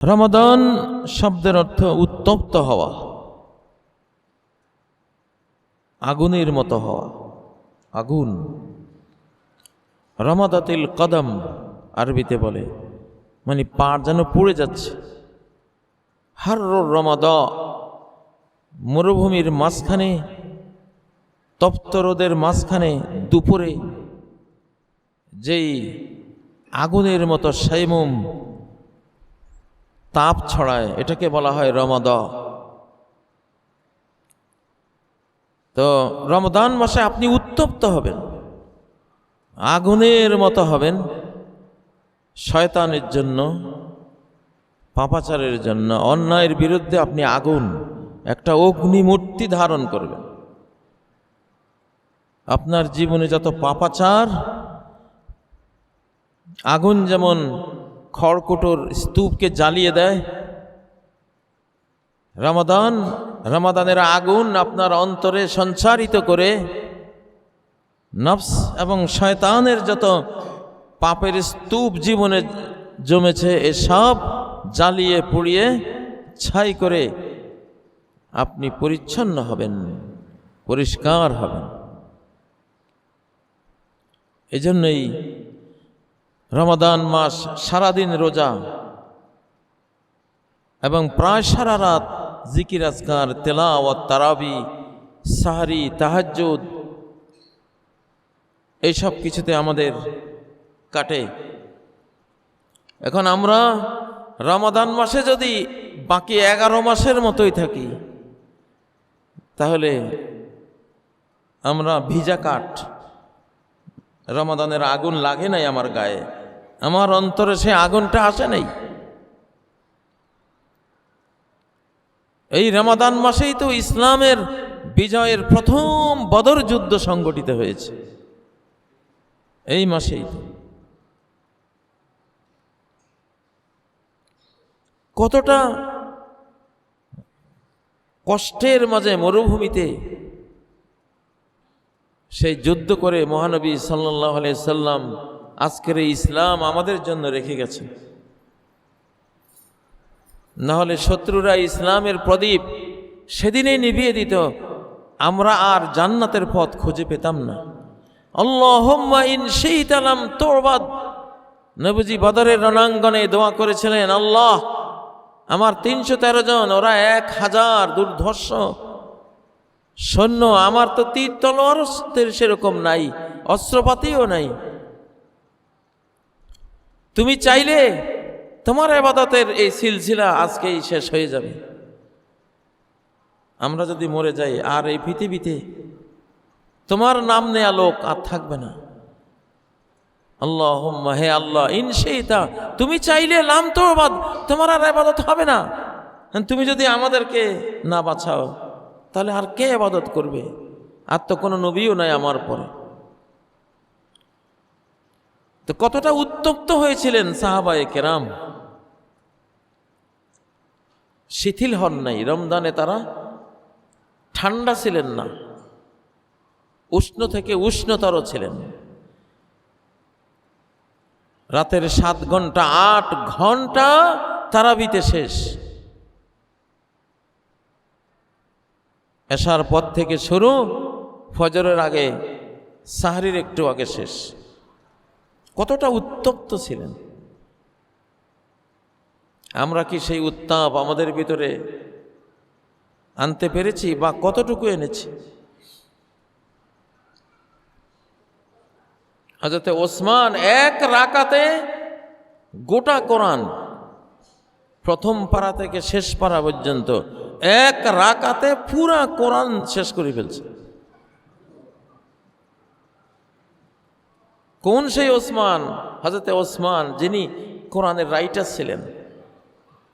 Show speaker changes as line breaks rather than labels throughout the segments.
রমাদান শব্দের অর্থ উত্তপ্ত হওয়া, আগুনের মতো হওয়া, আগুন। রমাদাতিল কদম আরবিতে বলে, মানে পা যেন পুড়ে যাচ্ছে। হাররুর রমাদা, মরুভূমির মাঝখানে, তপ্ত রোদের মাঝখানে দুপুরে যেই আগুনের মতো সাইমুম তাপ ছড়ায়, এটাকে বলা হয় রমাদা। তো রমজান মাসে আপনি উত্তপ্ত হবেন, আগুনের মতো হবেন, শয়তানের জন্য, পাপাচারের জন্য, অন্যায়ের বিরুদ্ধে আপনি আগুন, একটা অগ্নিমূর্তি ধারণ করবেন। আপনার জীবনে যত পাপাচার, আগুন যেমন খড়কুটোর স্তূপকে জ্বালিয়ে দেয়, রমাদানের আগুন আপনার অন্তরে সঞ্চারিত করে নফস এবং শয়তানের যত পাপের স্তূপ জীবনে জমেছে এসব জ্বালিয়ে পুড়িয়ে ছাই করে আপনি পরিচ্ছন্ন হবেন, পরিষ্কার হবেন। এজন্যই রমাদান মাস সারাদিন রোজা এবং প্রায় সারা রাত জিকির আজকার, তেলাওয়াত, তারাবি, সাহরি, তাহাজ্জুদ, এইসব কিছুতে আমাদের কাটে। এখন আমরা রমাদান মাসে যদি বাকি 11 মাসের মতোই থাকি, তাহলে আমরা ভিজা কাঠ। রমাদানের আগুন লাগে নাই আমার গায়ে, আমার অন্তরে সে আগুনটা আসে নাই। এই রমাদান মাসেই তো ইসলামের বিজয়ের প্রথম বদর যুদ্ধ সংগঠিত হয়েছে, এই মাসেই তো। কতটা কষ্টের মাঝে মরুভূমিতে সেই যুদ্ধ করে মহানবী সাল্লাল্লাহু আলাইহি সাল্লাম আজকের এই ইসলাম আমাদের জন্য রেখে গেছে। না হলে শত্রুরা ইসলামের প্রদীপ সেদিনেই নিভিয়ে দিত, আমরা আর জান্নাতের পথ খুঁজে পেতাম না। আল্লাহুম্মা ইন শি'তা লাম তু'বাদ, নবীজি বদরের রণাঙ্গনে দোয়া করেছিলেন, আল্লাহ আমার 313 জন, ওরা 1000 দুর্ধর্ষ সৈন্য, আমার তো তীর তলোয়ার সেরকম নাই, অস্ত্রপাতিও নাই। তুমি চাইলে তোমার ইবাদতের এই সিলসিলা আজকেই শেষ হয়ে যাবে। আমরা যদি মরে যাই আর এই পৃথিবীতে তোমার নাম নেয়া লোক আর থাকবে না। আল্লাহুম্মা, হে আল্লাহ, ইন শি'তা, তুমি চাইলে লাম তু'বাদ, তোমার আর ইবাদত হবে না। তুমি যদি আমাদেরকে না বাঁচাও তাহলে আর কে ইবাদত করবে? আর তো কোনো নবীও নাই আমার পরে। তো কতটা উত্তপ্ত হয়েছিলেন সাহাবায়ে কেরাম, শিথিল হন নাই। রমজানে তারা ঠান্ডা ছিলেন না, উষ্ণ থেকে উষ্ণতর ছিলেন। রাতের 7 ঘন্টা 8 ঘন্টা তারাবিতে শেষ, এশার পর থেকে শুরু, ফজরের আগে, সাহরির একটু আগে শেষ। কতটা উত্তপ্ত ছিলেন। আমরা কি সেই উত্তাপ আমাদের ভিতরে আনতে পেরেছি বা কতটুকু এনেছি? হযরত ওসমান 1 রাকাতে গোটা কোরআন প্রথম পারা থেকে শেষ পারা পর্যন্ত 1 রাকাতে পুরা কোরআন শেষ করে ফেলছে। কোন সেই ওসমান? হযরত ওসমান, যিনি কোরআনের রাইটার ছিলেন,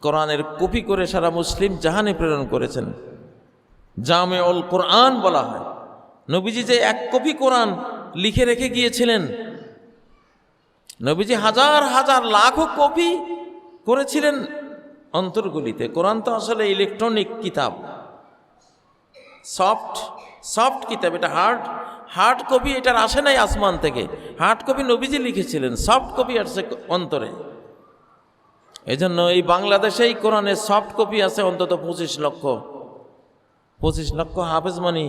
কোরআনের কপি করে সারা মুসলিম জাহানে প্রেরণ করেছেন। জামিউল কোরআন বলা হয়। নবীজি যে 1 কপি কোরআন লিখে রেখে গিয়েছিলেন, নবীজি হাজার হাজার লাখো কপি করেছিলেন অন্তরগুলিতে। কোরআন তো আসলে ইলেকট্রনিক কিতাব, সফট কিতাব। এটা হার্ড কপি, এটার আসে নাই আসমান থেকে। হার্ড কপি নবীজি লিখেছিলেন, সফট কপি আসছে অন্তরে। এই জন্য এই বাংলাদেশেই কোরআনের সফট কপি আছে অন্তত 25 লক্ষ। 25 লক্ষ হাফেজ মানে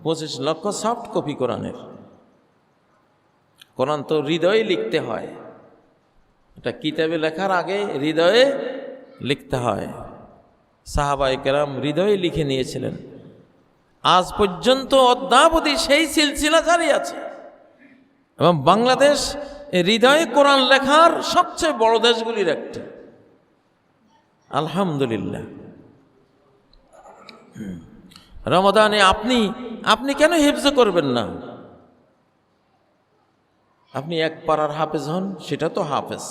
25 লক্ষ সফট কপি কোরআনের। কোরআন তো হৃদয়ে লিখতে হয়, এটা কিতাবে লেখার আগে হৃদয়ে লিখতে হয়। সাহাবায়ে কেরাম হৃদয়ে লিখে নিয়েছিলেন। আজ পর্যন্ত অদ্যাবধি সেই সিলসিলা জারি আছে এবং বাংলাদেশ হৃদয়ে কোরআন লেখার সবচেয়ে বড় দেশগুলির একটা। আলহামদুলিল্লাহ। রমাদানে আপনি কেন হিফজ করবেন না? আপনি 1 পারার হাফেজ হন, সেটা তো হাফেজ।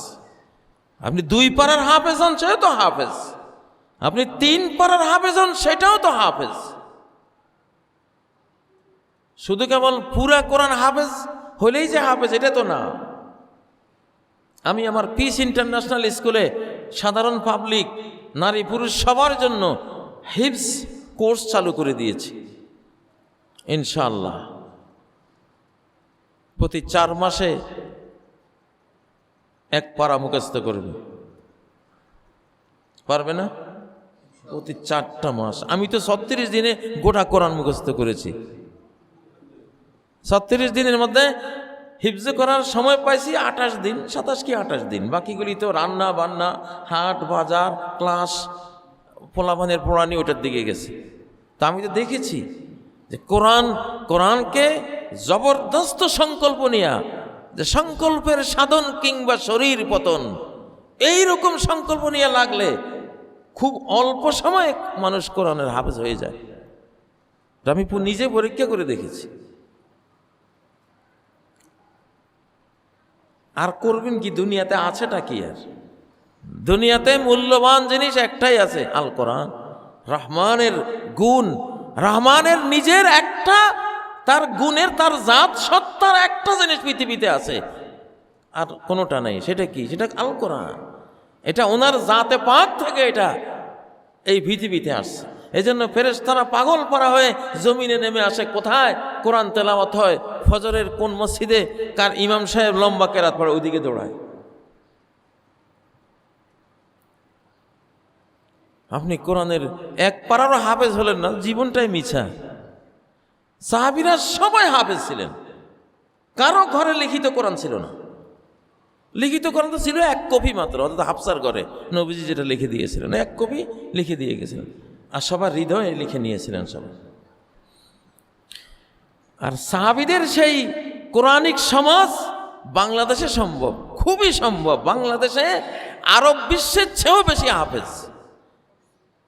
আপনি 2 পারার হাফেজ হন, সেটা তো হাফেজ। আপনি 3 পারার হাফেজ হন, সেটাও তো হাফেজ। শুধু কেবল পুরা কোরআন হাফেজ হলেই যে হাফেজ, এটা তো না। আমি আমার পিস ইন্টারন্যাশনাল স্কুলে সাধারণ পাবলিক, নারী পুরুষ সবার জন্য হিফজ কোর্স চালু করে দিয়েছি। ইনশাআল্লাহ প্রতি 4 মাসে 1 পারা মুখস্থ করবে। পারবে না? প্রতি 4টা মাস। আমি তো 36 দিনে গোটা কোরআন মুখস্থ করেছি। 36 দিনের মধ্যে হিফজ করার সময় পাইছি 28 দিন, 27 কি 28 দিন। বাকিগুলি তো রান্না বান্না, হাট বাজার, ক্লাস, পোলাপানের পড়ানি, ওটার দিকে গেছে। তা আমি তো দেখেছি যে কোরআনকে জবরদস্ত সংকল্প নিয়া, যে সংকল্পের সাধন কিংবা শরীর পতন, এইরকম সংকল্প নিয়ে লাগলে খুব অল্প সময়ে মানুষ কোরআনের হাফেজ হয়ে যায়। আমি নিজে পরীক্ষা করে দেখেছি। আর করবেন কি? দুনিয়াতে আছেটা কি? আর দুনিয়াতে মূল্যবান জিনিস একটাই আছে, আল কোরআন। রহমানের গুণ, রহমানের নিজের একটা, তার গুণের, তার জাত সত্তার একটা জিনিস পৃথিবীতে আছে, আর কোনোটা নেই। সেটা কি? সেটা আল কোরআন। এটা ওনার জাতে পাক থেকে এটা এই পৃথিবীতে আসছে। এই জন্য ফেরেশতারা পাগল পারা হয়ে জমিনে নেমে আসে। কোথায় কোরআন তেলাওয়াত হয়, ফজরের কোন মসজিদে কার ইমাম সাহেব লম্বা কেরাত পড়ে, ওইদিকে দৌড়ায়। আপনি কোরআনের 1 পারারও হাফেজ হলেন না, জীবনটাই মিছা। সাহাবীরা সবাই হাফেজ ছিলেন, কারো ঘরে লিখিত কোরআন ছিল না। লিখিত কোরআন তো ছিল 1 কপি মাত্র, অর্থাৎ হাফসার ঘরে নবীজি যেটা লিখে দিয়েছিলেন 1 কপি লিখে দিয়ে গেছিলেন, আর সবার হৃদয়ে লিখে নিয়েছিলেন সবাই। আর সাহাবীদের সেই কোরআনিক সমাজ বাংলাদেশে সম্ভব, খুবই সম্ভব। বাংলাদেশে আরব বিশ্বের চেয়েও বেশি হাফেজ।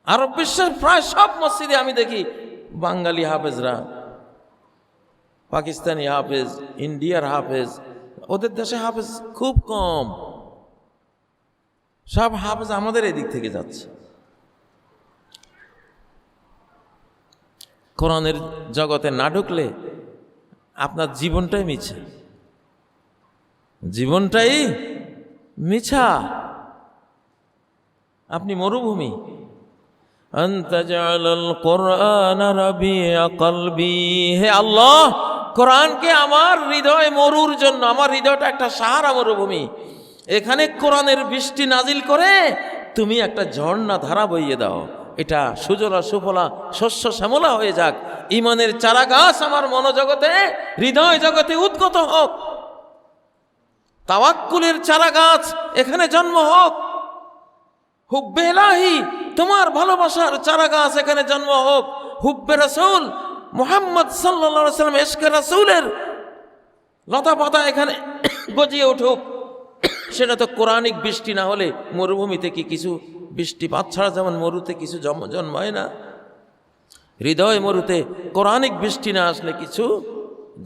আরব বিশ্বের প্রায় সব মসজিদে আমি দেখি বাঙালি হাফেজরা, পাকিস্তানি হাফেজ, ইন্ডিয়ার হাফেজ। ওদের দেশে হাফেজ খুব কম। সব হাফেজ আমাদের এদিক থেকে যাচ্ছে। কোরআনের জগতে না ঢুকলে আপনার জীবনটাই মিছা, জীবনটাই মিছা। আপনি মরুভূমি। আনতা জাআলাল কুরআনা রাবিআ কলবি, হে আল্লাহ, কোরআনকে আমার হৃদয় মরুর জন্য, আমার হৃদয়টা একটা সাহারা মরুভূমি, এখানে কোরআনের বৃষ্টি নাজিল করে তুমি একটা ঝর্ণা ধারা বইয়ে দাও, এটা সুজলা সুফলা শস্য শ্যামলা হয়ে যাক। ইমানের চারা গাছ আমার মনোজগতে, হৃদয় জগতে উদ্গত হোক। তাওয়াক্কুলের চারা গাছ এখানে জন্ম হোক। হুব্বে ইলাহি, তোমার ভালোবাসার চারা গাছ এখানে জন্ম হোক। হুব্বে রাসূল মুহাম্মদ সাল্লাল্লাহু আলাইহি ওয়াসাল্লাম, ইশকে রাসূলের লতা পাতা এখানে গজিয়ে উঠুক। সেটা তো কোরআনিক বৃষ্টি না হলে মরুভূমিতে কি কিছু বৃষ্টিপাত ছাড়া যেমন মরুতে কিছু জন্মায় না, হৃদয় মরুতে কোরআনিক বৃষ্টি না আসলে কিছু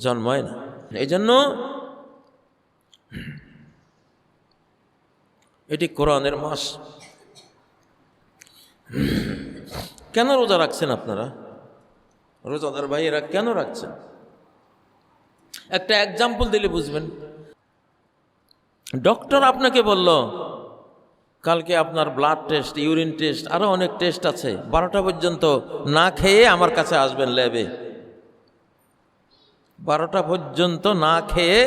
জন্মায় না। এই জন্য এটি কোরআনের মাস। কেন রোজা রাখছেন আপনারা? রোজাদার ভাইয়েরা কেন রাখছেন? একটা এক্সাম্পল দিলে বুঝবেন। ডক্টর আপনাকে বলল কালকে আপনার ব্লাড টেস্ট, ইউরিন টেস্ট, আরো অনেক টেস্ট আছে, 12টা পর্যন্ত না খেয়ে আমার কাছে আসবেন ল্যাবে। 12টা পর্যন্ত না খেয়ে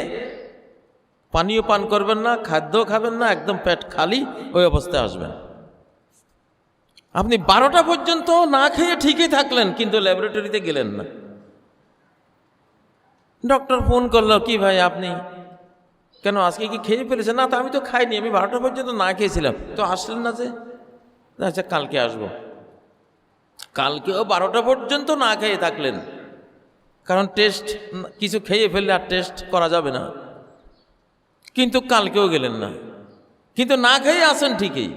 পানীয় পান করবেন না, খাদ্য খাবেন না, একদম পেট খালি ওই অবস্থায় আসবেন। আপনি 12টা পর্যন্ত না খেয়ে ঠিকই থাকলেন, কিন্তু ল্যাবরেটরিতে গেলেন না। ডক্টর ফোন করলো, কি ভাই আপনি কেন আজকে কি খেয়ে ফেলেছেন? না, তো আমি তো খাইনি, আমি 12টা পর্যন্ত না খেয়েছিলাম। তো আসলেন না যে? আচ্ছা, কালকে আসবো। কালকেও 12টা পর্যন্ত না খেয়ে থাকলেন, কারণ টেস্ট কিছু খেয়ে ফেললে আর টেস্ট করা যাবে না। কিন্তু কালকেও গেলেন না, কিন্তু না খেয়ে আসেন ঠিকই।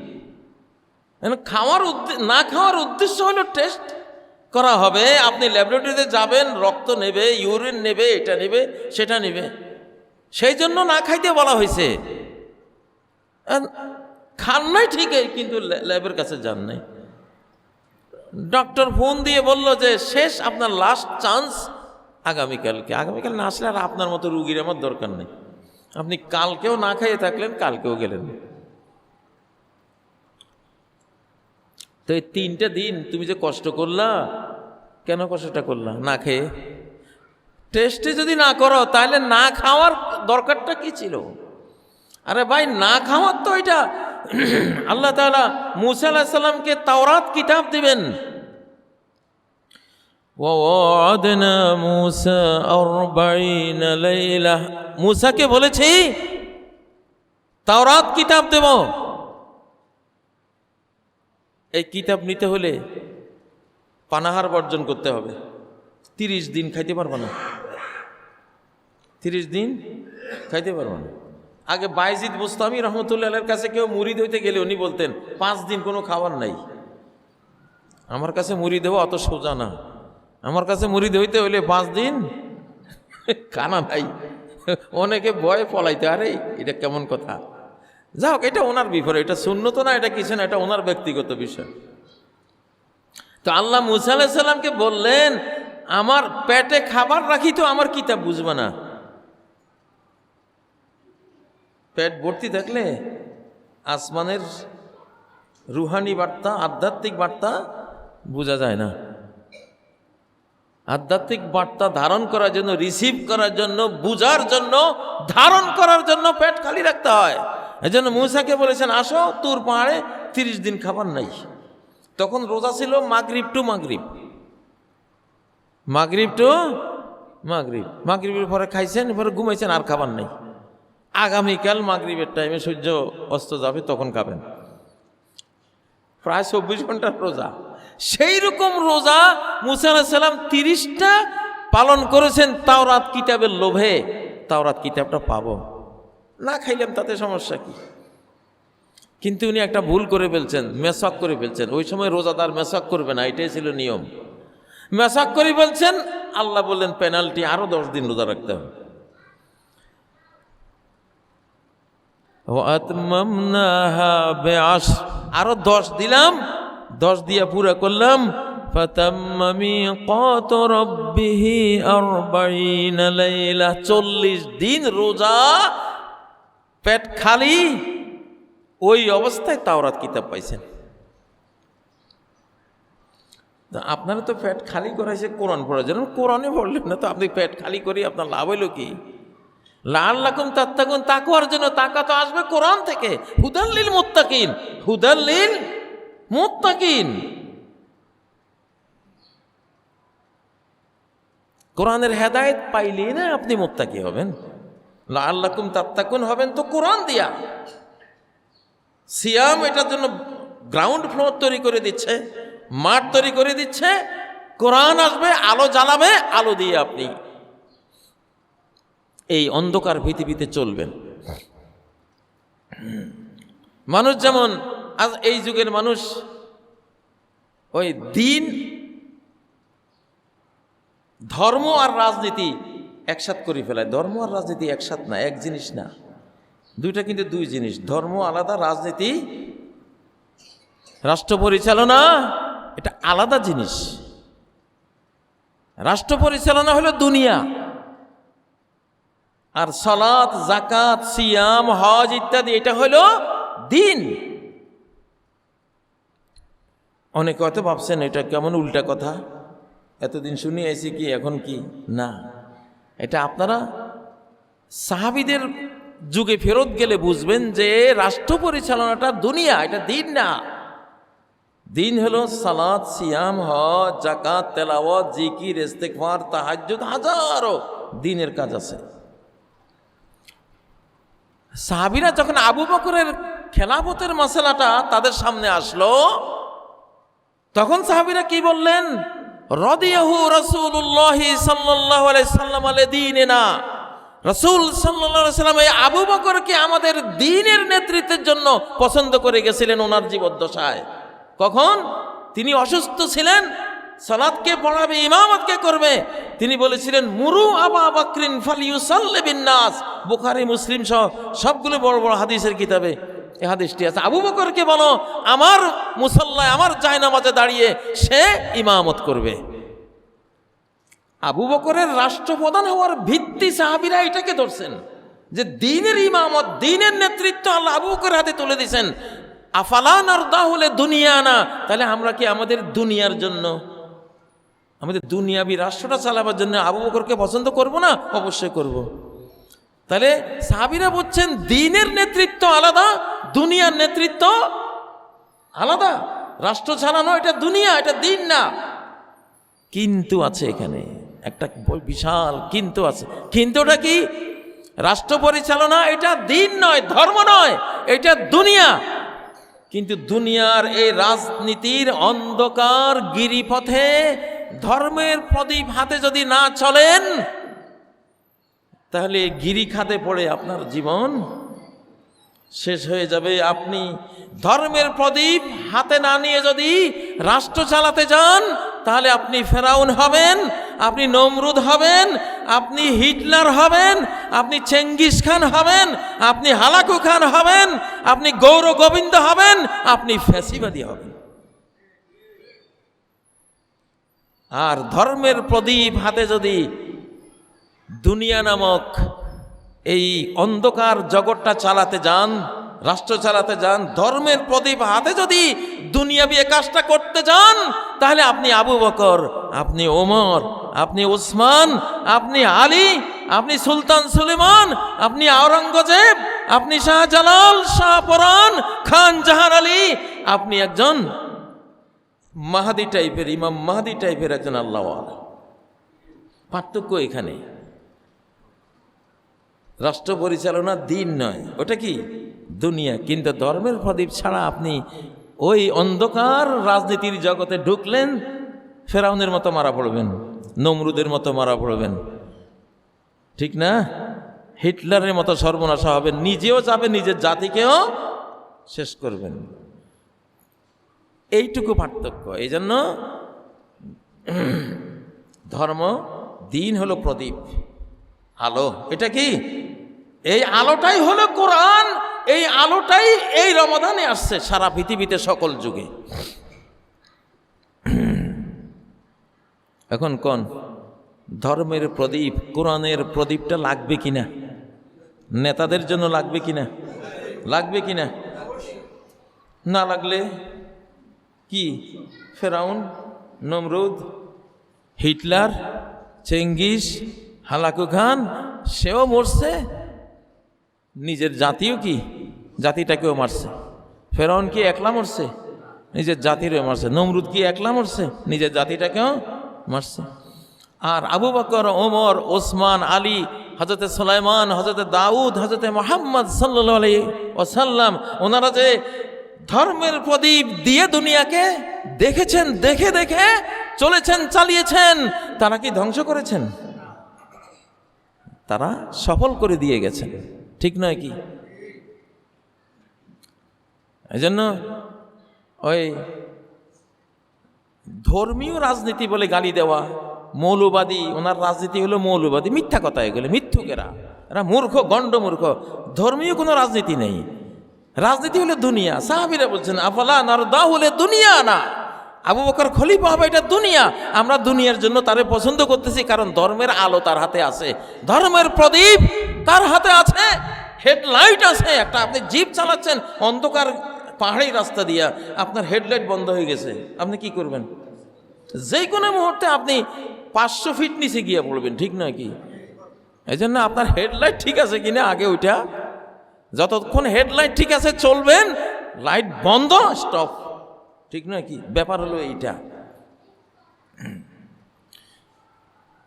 না খাওয়ার উদ্দেশ্য হলো টেস্ট করা হবে। আপনি ল্যাবরেটরিতে যাবেন, রক্ত নেবে, ইউরিন নেবে, এটা নেবে, সেটা নেবে, সেই জন্য না খাইতে বলা হয়েছে। খান নাই ঠিকই, কিন্তু ল্যাবের কাছে যান নাই। ডক্টর ফোন দিয়ে বলল যে শেষ, আপনার লাস্ট চান্স আগামীকালকে। আগামীকাল না আসলে আর আপনার মতো রুগীর আমার দরকার নেই। আপনি কালকেও না খাইয়ে থাকলেন, কালকেও গেলেন। তো এই 3টে দিন তুমি যে কষ্ট করলা, কেন কষ্টটা করলা? না খেয়ে। টেস্টে যদি না করো তাহলে না খাওয়ার দরকারটা কি ছিল? আরে ভাই, না খাওয়ার তো এটা আল্লাহ তাআলা মূসা আলাইহিস সালামকে তাওরাত কিতাব দিবেন। ওয়া'আদনা মূসা 40 লাইলা, মূসাকে বলেছি তাওরাত কিতাব দেব। এই কিতাব নিতে হলে পানাহার বর্জন করতে হবে। 30 দিন খাইতে পারবো না, 30 দিন খাইতে পারবো না। আগে বাইজিদ বুস্তামি রহমতুল্লাহ আলাইহির কাছে কেউ মুরিদ হইতে গেলে উনি বলতেন 5 দিন কোনো খাবার নাই। আমার কাছে মুরিদ হওয়া অত সোজা না। আমার কাছে মুরিদ হইতে হইলে 5 দিন খানা নাই। অনেকে ভয়ে পলাইতে, আরে এটা কেমন কথা। যাও, এটা ওনার বিপরে, এটা সুন্নত না, এটা কিছু না, এটা ওনার ব্যক্তিগত বিষয়। তো আল্লাহ মূসা আলাইহিস সালামকে বললেন, আমার পেটে খাবার রাখি তো আমার কিতাব বুঝবে না। পেট ভর্তি থাকলে আসমানের রুহানি বার্তা, আধ্যাত্মিক বার্তা বোঝা যায় না। আধ্যাত্মিক বার্তা ধারণ করার জন্য, রিসিভ করার জন্য, বুঝার জন্য, ধারণ করার জন্য পেট খালি রাখতে হয়। এজন্য মূসাকে বলেছেন, আসো তুর পাহাড়ে, 30 দিন খাবার নাই। তখন রোজা ছিল মাগরিব টু মাগরিব, মাগরিব টু মাগরিব। মাগরিবের পরে খাইছেন, এরপরে ঘুমাইছেন, আর খাবার নেই। আগামীকাল মাগরিবের টাইমে সূর্য অস্ত যাবে, তখন খাবেন। প্রায় 24 ঘন্টার রোজা। সেই রকম রোজা মূসা আলাইহিস সালাম 30টা পালন করেছেন তাওরাত কিতাবের লোভে। তাওরাত কিতাবটা পাবো, না খাইলাম তাতে সমস্যা কি? কিন্তু উনি একটা ভুল করে ফেলছেন, মেসাক করে ফেলছেন। ওই সময় রোজাদার মেসাক করবে না, এটাই ছিল নিয়ম। মেসাক করে ফেলছেন, আল্লাহ বললেন পেনাল্টি, আরো 10 দিন রোজা রাখতে হবে। আরো 10 দিলাম, 10 দিয়ে পুরা করলাম। ফাতাম্মা মিকাতু রাব্বিহি 40 লাইলা, 40 দিন রোজা, পেট খালি, ওই অবস্থায় তাওরাত কিতাব পাইছেন। আপনারা তো পেট খালি করাইছে কোরআন পড়ার জন্য, কোরআনে পড়লেন না তো, আপনি পেট খালি করি আপনার লাভ হইল কি? লাআল্লাকুম তাত্তাকুন, তাকওয়ার জন্য। তাকওয়া তো আসবে কোরআন থেকে। হুদাল লিল মুত্তাকিন, হুদাল লিল মুত্তাকিন। কোরআনের হেদায়েত পাইলেই না আপনি মুত্তাকি হবেন। লাআল্লাকুম তাত্তাকুন হবেন তো কোরআন দিয়া। সিয়াম এটার জন্য গ্রাউন্ড ফ্লোর তৈরি করে দিচ্ছে, মাঠ তৈরি করে দিচ্ছে। কোরআন আসবে, আলো জ্বালাবে, আলো দিয়ে আপনি এই অন্ধকার পৃথিবীতে চলবেন। মানুষ যেমন আজ এই যুগের মানুষ ওই দিন, ধর্ম আর রাজনীতি একসাথ করে ফেলায়। ধর্ম আর রাজনীতি একসাথ না, এক জিনিস না, দুইটা কিন্তু দুই জিনিস। ধর্ম আলাদা, রাজনীতি, রাষ্ট্র পরিচালনা এটা আলাদা জিনিস। রাষ্ট্র পরিচালনা হলো দুনিয়া, আর সালাত, যাকাত, সিয়াম, হজ ইত্যাদি এটা হলো দিন। অনেকে হয়তো ভাবছেন এটা কেমন উল্টা কথা, এতদিন শুনি আইছি কি এখন কি না। এটা আপনারা সাহাবীদের যুগে ফেরত গেলে বুঝবেন যে রাষ্ট্র পরিচালনাটা দুনিয়া, এটা দিন না। দিন হলো সালাত, সিয়াম, হজ, যাকাত, তেলাওয়াত, জিকির, ইস্তেগফার, তাহাজ্জুদ, হাজারো দিনের কাজ আছে। সাহাবীরা যখন আবু বকরের খেলাফতের মাসালাটা তাদের সামনে আসলো, তখন সাহাবীরা কি বললেন? রাদিয়াহু রাসূলুল্লাহ সাল্লাল্লাহু আলাইহি সাল্লাম আলাদিনা, রাসূল সাল্লাল্লাহু আলাইহি সাল্লাম এই আবু বকরকে আমাদের দ্বীনের নেতৃত্বের জন্য পছন্দ করে গেছিলেন ওনার জীবদ্দশায়। কখন? তিনি অসুস্থ ছিলেন, সালাতকে পড়াবে, ইমামতকে করবে। তিনি বলেছিলেন মুরু আবা বকরিন ফালিয়ুসাল্লি বিন-নাস। বুখারী, মুসলিম সহ সবগুলো বড় বড় হাদিসের কিতাবে এই হাদিসটি আছে। আবু বকরকে বলো আমার মুসাল্লায়, আমার জায়নামাজে দাঁড়িয়ে সে ইমামত করবে। আবু বকরের রাষ্ট্রপ্রধান হওয়ার ভিত্তি সাহাবীরা এটাকে ধরছেন যে দ্বীনের ইমামত, দ্বীনের নেতৃত্ব আল্লাহ আবু বকরের হাতে তুলে দিয়েছেন। আফালা নারদাহু লিদুনিয়ানা, তাহলে আমরা কি আমাদের দুনিয়ার জন্য, আমাদের দুনিয়াবি রাষ্ট্রটা চালাবার জন্য আবু বকরকে পছন্দ করব না? অবশ্যই করব। তাহলে সাহাবীরা বলছেন দ্বীনের নেতৃত্ব আলাদা, দুনিয়ার নেতৃত্ব আলাদা। রাষ্ট্র চালানো এটা দুনিয়া, এটা দ্বীন না। কিন্তু আছে এখানে একটা বিশাল কিন্তু আছে। কিন্তুটা কি? রাষ্ট্র পরিচালনা এটা দ্বীন নয়, ধর্ম নয়, এটা দুনিয়া। কিন্তু দুনিয়ার এই রাজনীতির অন্ধকার গিরিপথে ধর্মের প্রদীপ হাতে যদি না চলেন, তাহলে গিরিখাতে পড়ে আপনার জীবন শেষ হয়ে যাবে। আপনি ধর্মের প্রদীপ হাতে না নিয়ে যদি রাষ্ট্র চালাতে যান, তাহলে আপনি ফেরাউন হবেন, আপনি নমরুদ হবেন, আপনি হিটলার হবেন, আপনি চেঙ্গিস খান হবেন, আপনি হালাকু খান হবেন, আপনি গৌর গোবিন্দ হবেন, আপনি ফ্যাসিবাদী হবেন। আর ধর্মের প্রদীপ হাতে যদি দুনিয়া নামক এই অন্ধকার জগৎটা চালাতে যান, রাষ্ট্র চালাতে যান, ধর্মের প্রদীপ হাতে যদি দুনিয়াবি কাজটা করতে যান, তাহলে আপনি আবু বকর, আপনি ওমর, আপনি উসমান, আপনি আলী, আপনি সুলতান সুলেমান, আপনি আওরঙ্গজেব, আপনি শাহজালাল, শাহপরান, খান জাহান আলী, আপনি একজন মাহাদি টাইপের, ইমাম মাহাদি টাইপের একজন আল্লাহওয়ালা। পার্থক্য এখানে। রাষ্ট্র পরিচালনা দিন নয়, ওটা কি দুনিয়া। কিন্তু ধর্মের প্রদীপ ছাড়া আপনি ওই অন্ধকার রাজনীতির জগতে ঢুকলেন, ফেরাউনের মতো মারা পড়বেন, নমরুদের মতো মারা পড়বেন, ঠিক না? হিটলারের মতো সর্বনাশা হবেন, নিজেও যাবেন, নিজের জাতিকেও শেষ করবেন। এইটুকু পার্থক্য। এই জন্য ধর্ম, দিন হলো প্রদীপ, আলো। এটা কি? এই আলোটাই হলো কোরআন। এই আলোটাই এই রমাদানে আসছে সারা পৃথিবীতে, সকল যুগে। এখন কোন ধর্মের প্রদীপ, কোরআনের প্রদীপটা লাগবে কিনা? নেতাদের জন্য লাগবে কিনা? লাগবে কিনা? না লাগলে কি ফেরাউন, নমরুদ, হিটলার, চেঙ্গিস, হালাকু খান সেও মরছে, নিজের জাতিও কি জাতিটাকেও মারছে। ফেরাউন কি একলা মরছে? নিজের জাতিরও মারছে। নমরুদ কি একলা মরছে? নিজের জাতিটাকেও মারছে। আর আবু বকর, ওমর, ওসমান, আলী, হজরতে সুলাইমান, হজরতে দাউদ, হজরতে মুহাম্মদ সাল্লাল্লাহু আলাইহি ওয়াসাল্লাম, ওনারা যে ধর্মের প্রদীপ দিয়ে দুনিয়াকে দেখেছেন, দেখে দেখে চলেছেন, চালিয়েছেন, তারা কি ধ্বংস করেছেন? তারা সফল করে দিয়ে গেছেন, ঠিক নয় কি? এই জন্য ওই ধর্মীয় রাজনীতি বলে গালি দেওয়া, মৌলবাদী, ওনার রাজনীতি হলো মৌলবাদী, মিথ্যা কথা এগুলো, মিথ্যুকেরা, এরা মূর্খ, গণ্ড মূর্খ। ধর্মীয় কোনো রাজনীতি নেই, রাজনীতি হলো দুনিয়া। সাহাবীরা বলছেন আফালা নারদাহু লিদুনিয়ানা, আবু বকর খলিফা হবে, এটা দুনিয়া। আমরা দুনিয়ার জন্য তারে পছন্দ করতেছি, কারণ ধর্মের আলো তার হাতে আছে, ধর্মের প্রদীপ তার হাতে আছে, হেডলাইট আছে একটা। আপনি জিপ চালাচ্ছেন অন্ধকার পাহাড়ি রাস্তা দিয়া, আপনার হেডলাইট বন্ধ হয়ে গেছে, আপনি কি করবেন? যে কোনো মুহূর্তে আপনি 500 ফিট নিচে গিয়ে পড়বেন, ঠিক নয় কি? এই জন্য আপনার হেডলাইট ঠিক আছে কিনা আগে ওইটা যতক্ষণ হেডলাইট ঠিক আছে চলবেন, লাইট বন্ধ স্টপ, ঠিক নয় কি? ব্যাপার হলো এইটা।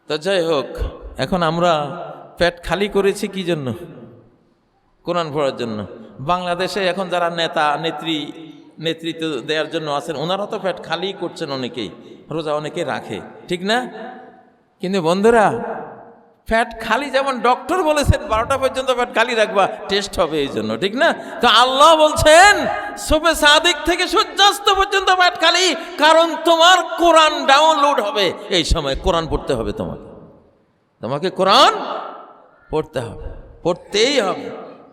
তো যাই হোক, এখন আমরা পেট খালি করেছি কি জন্য? কোরআন পড়ার জন্য। বাংলাদেশে এখন যারা নেতৃত্ব দেওয়ার জন্য আছেন, ওনারা তো পেট খালি করছেন, অনেকেই রোজা অনেকে রাখে, ঠিক না? কিন্তু বন্ধুরা, পেট খালি যেমন ডক্টর বলেছেন 12টা পর্যন্ত পেট খালি রাখবা, টেস্ট হবে এই জন্য, ঠিক না? তো আল্লাহ বলছেন সুবহে সাদিক থেকে সূর্যাস্ত পর্যন্ত পেট খালি, কারণ তোমার কোরআন ডাউনলোড হবে। এই সময় কোরআন পড়তে হবে, তোমাকে কোরআন পড়তে হবে, পড়তেই হবে,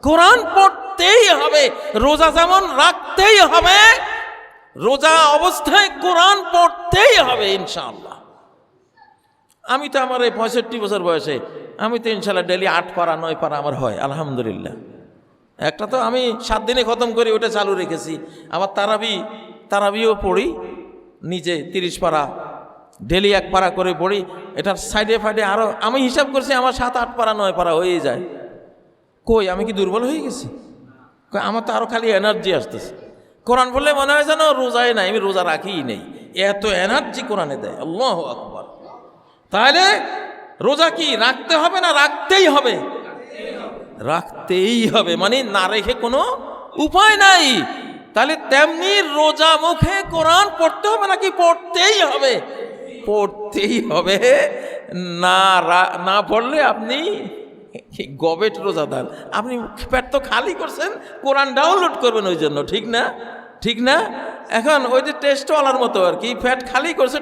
কোরআন পড়তেই হবে। রোজা যেমন রাখতেই হবে, রোজা অবস্থায় কোরআন পড়তেই হবে ইনশাআল্লাহ। আমি তো আমার এই 65 বছর বয়সে আমি তো ইনশাআল্লাহ ডেলি 8 পারা 9 পারা আমার হয়, আলহামদুলিল্লাহ। একটা তো আমি 7 দিনে খতম করি, ওটা চালু রেখেছি। আবার তারাবিও পড়ি নিজে, 30 পারা ডেলি 1 পারা করে পড়ি। এটার সাইডে ফাইডে আরও আমি হিসাব করছি আমার 7-8 পারা 9 পারা হয়ে যায়। কই আমি কি দুর্বল হয়ে গেছি? আমার তো আরও খালি এনার্জি আসতেছে। কোরআন পড়লে মনে হয় যেন রোজায় নাই, আমি রোজা রাখিই নেই, এত এনার্জি কোরআনে দেয়। আল্লাহু আকবার। তাহলে রোজা কি রাখতে হবে না রাখতেই হবে? রাখতেই হবে, মানে না রেখে কোনো উপায় নাই। তাহলে তেমনি রোজা মুখে কোরআন পড়তে হবে নাকি পড়তেই হবে? পড়তেই হবে। না পড়লে আপনি গবেট রোজাদার, আপনি পেট তো খালি করছেন, কোরআন ডাউনলোড করবেন ওই জন্য, ঠিক না? ঠিক না? এখন ওই যে টেস্টওয়ালার মতো আর কি, পেট খালি করছে,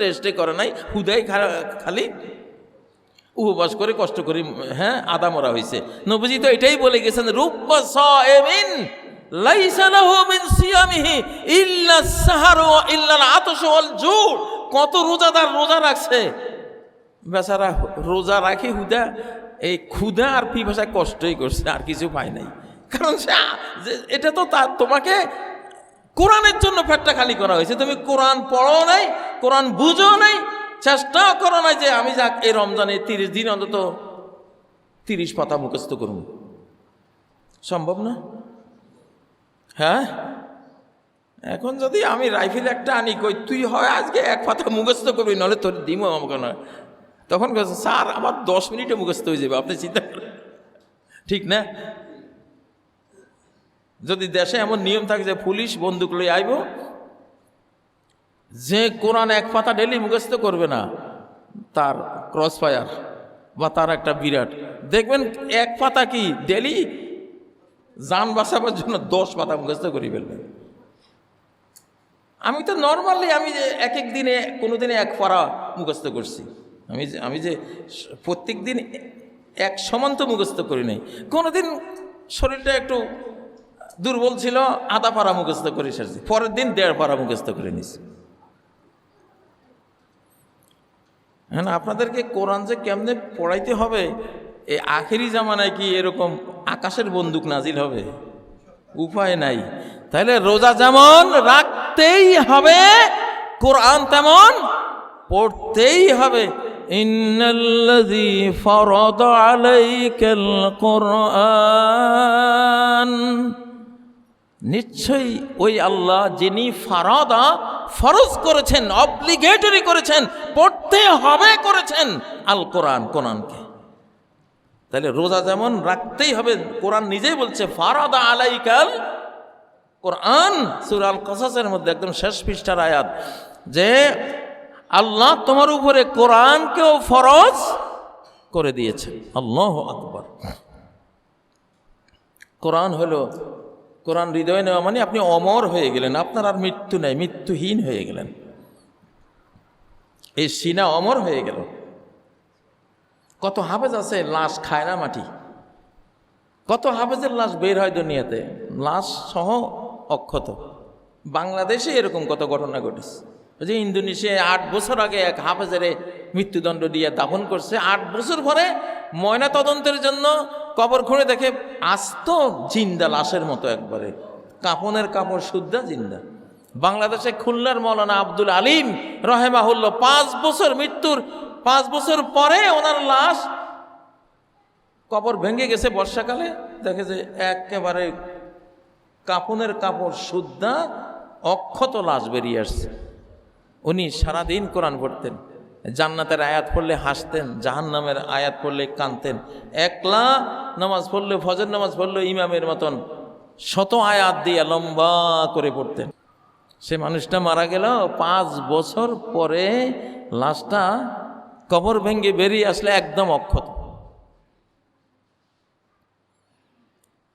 টেস্টে করে নাই, হুদাই খালি উপবাস করে কষ্ট করে, হ্যাঁ, আদা মরা হয়েছে। নবীজি তো এটাই বলে গেছেন, রুব্বা সাইমিন লাইসা লাহু মিন সিয়ামিহি ইল্লা সাহার ওয়া ইল্লাল আতশ ওয়াল জু। কত রোজাদার রোজা রাখছে, বেচারা রোজা রাখি হুদা এই ক্ষুধা আর পিপাসায় কষ্টই করছে, আর কিছু পায় নাই। কারণ এটা তো তোমাকে কোরআনের জন্য পেটটা খালি করা হয়েছে। তুমি কোরআন পড়ো নাই, কোরআন বুঝো নাই, চেষ্টাও করো নাই যে আমি যাক এই রমজানে 30 দিন অন্তত 30 পাতা মুখস্থ করব। সম্ভব না? হ্যাঁ, এখন যদি আমি রাইফেল একটা আনি, কই তুই হয় আজকে 1 পাতা মুখস্থ করবি, নাহলে তোর দিমো আমাকে নয়। তখন বলছে স্যার আমার 10 মিনিটে মুখস্থ হয়ে যাবে, আপনি চিন্তা করেন, ঠিক না? যদি দেশে এমন নিয়ম থাকে যে পুলিশ বন্দুক লই আইব, যে কোরআন 1 পাতা ডেলি মুখস্থ করবে না, তার ক্রস ফায়ার বা তার একটা বিরাট, দেখবেন 1 পাতা কি ডেলি জান বাঁচাবার জন্য 10 পাতা মুখস্থ করে ফেলবেন। আমি তো নর্মালি আমি যে এক দিনে কোনো দিনে 1 পারা মুখস্থ করছি, আমি যে প্রত্যেক দিন 1 সমান তো মুখস্থ করি নাই। কোনোদিন শরীরটা একটু দুর্বল ছিল, আধা পারা মুখস্থ করে এসেছি, পরের দিন 1.5 পারা মুখস্থ করে নিছি। হ্যাঁ, আপনাদেরকে কোরআন যে কেমনে পড়াইতে হবে, এই আখেরি জামানায় কি এরকম আকাশের বন্দুক নাজিল হবে? উপায় নাই। তাহলে রোজা যেমন রাখতেই হবে, কোরআন তেমন পড়তেই হবে। ইন্নাল্লাযী ফারাদা আলাইকাল কুরআন, নিশ্চয়ই ওই আল্লাহ যিনি ফারাদা ফরজ করেছেন, অব্লিগেটরি করেছেন, পড়তে হবে করেছেন আল কোরআন, কোরআনকে। তাহলে রোজা যেমন রাখতেই হবে, কোরআন নিজেই বলছে ফারাদা আলাইকাল কোরআন, সূরা আল কাসাসের মধ্যে একদম শেষ পৃষ্ঠার আয়াত, যে আল্লাহ তোমার উপরে কোরআনকেও ফরজ করে দিয়েছেন। আল্লাহু আকবার। কোরআন হলো, কোরআন হৃদয়ে নেওয়া মানে আপনি অমর হয়ে গেলেন, আপনার আর মৃত্যু নেই, মৃত্যুহীন হয়ে গেলেন, এই সিনা অমর হয়ে গেল। কত হাফেজ আছে লাশ খায় না মাটি, কত হাফেজের লাশ বের হয় দুনিয়াতে লাশ সহ অক্ষত। বাংলাদেশে এরকম কত ঘটনা ঘটেছে। ওই যে ইন্দোনেশিয়ায় 8 বছর আগে এক হাফেজের মৃত্যুদণ্ড দিয়ে দাফন করছে, 8 বছর পরে ময়না তদন্তের জন্য কবর খুঁড়ে দেখে আস্ত জিন্দা লাশের মতো, একবারে কাপনের কাপড় শুদ্ধা জিন্দা। বাংলাদেশে খুলনার মৌলানা আব্দুল আলিম রহেমাহুল্লাহ 5 বছর মৃত্যুর 5 বছর পরে ওনার লাশ কবর ভেঙে গেছে বর্ষাকালে, দেখে যে একেবারে কাপনের কাপড় শুদ্ধা অক্ষত লাশ বেরিয়ে আসছে। উনি সারাদিন কোরআন পড়তেন, জান্নাতের আয়াত পড়লে হাসতেন, জাহান্নামের আয়াত পড়লে কাঁদতেন। একলা নামাজ পড়লে, ফজর নামাজ পড়লে ইমামের মতন শত আয়াত দিয়ে লম্বা করে পড়তেন। সে মানুষটা মারা গেল, 5 বছর পরে লাশটা কবর ভেঙে বেরিয়ে আসলে একদম অক্ষত।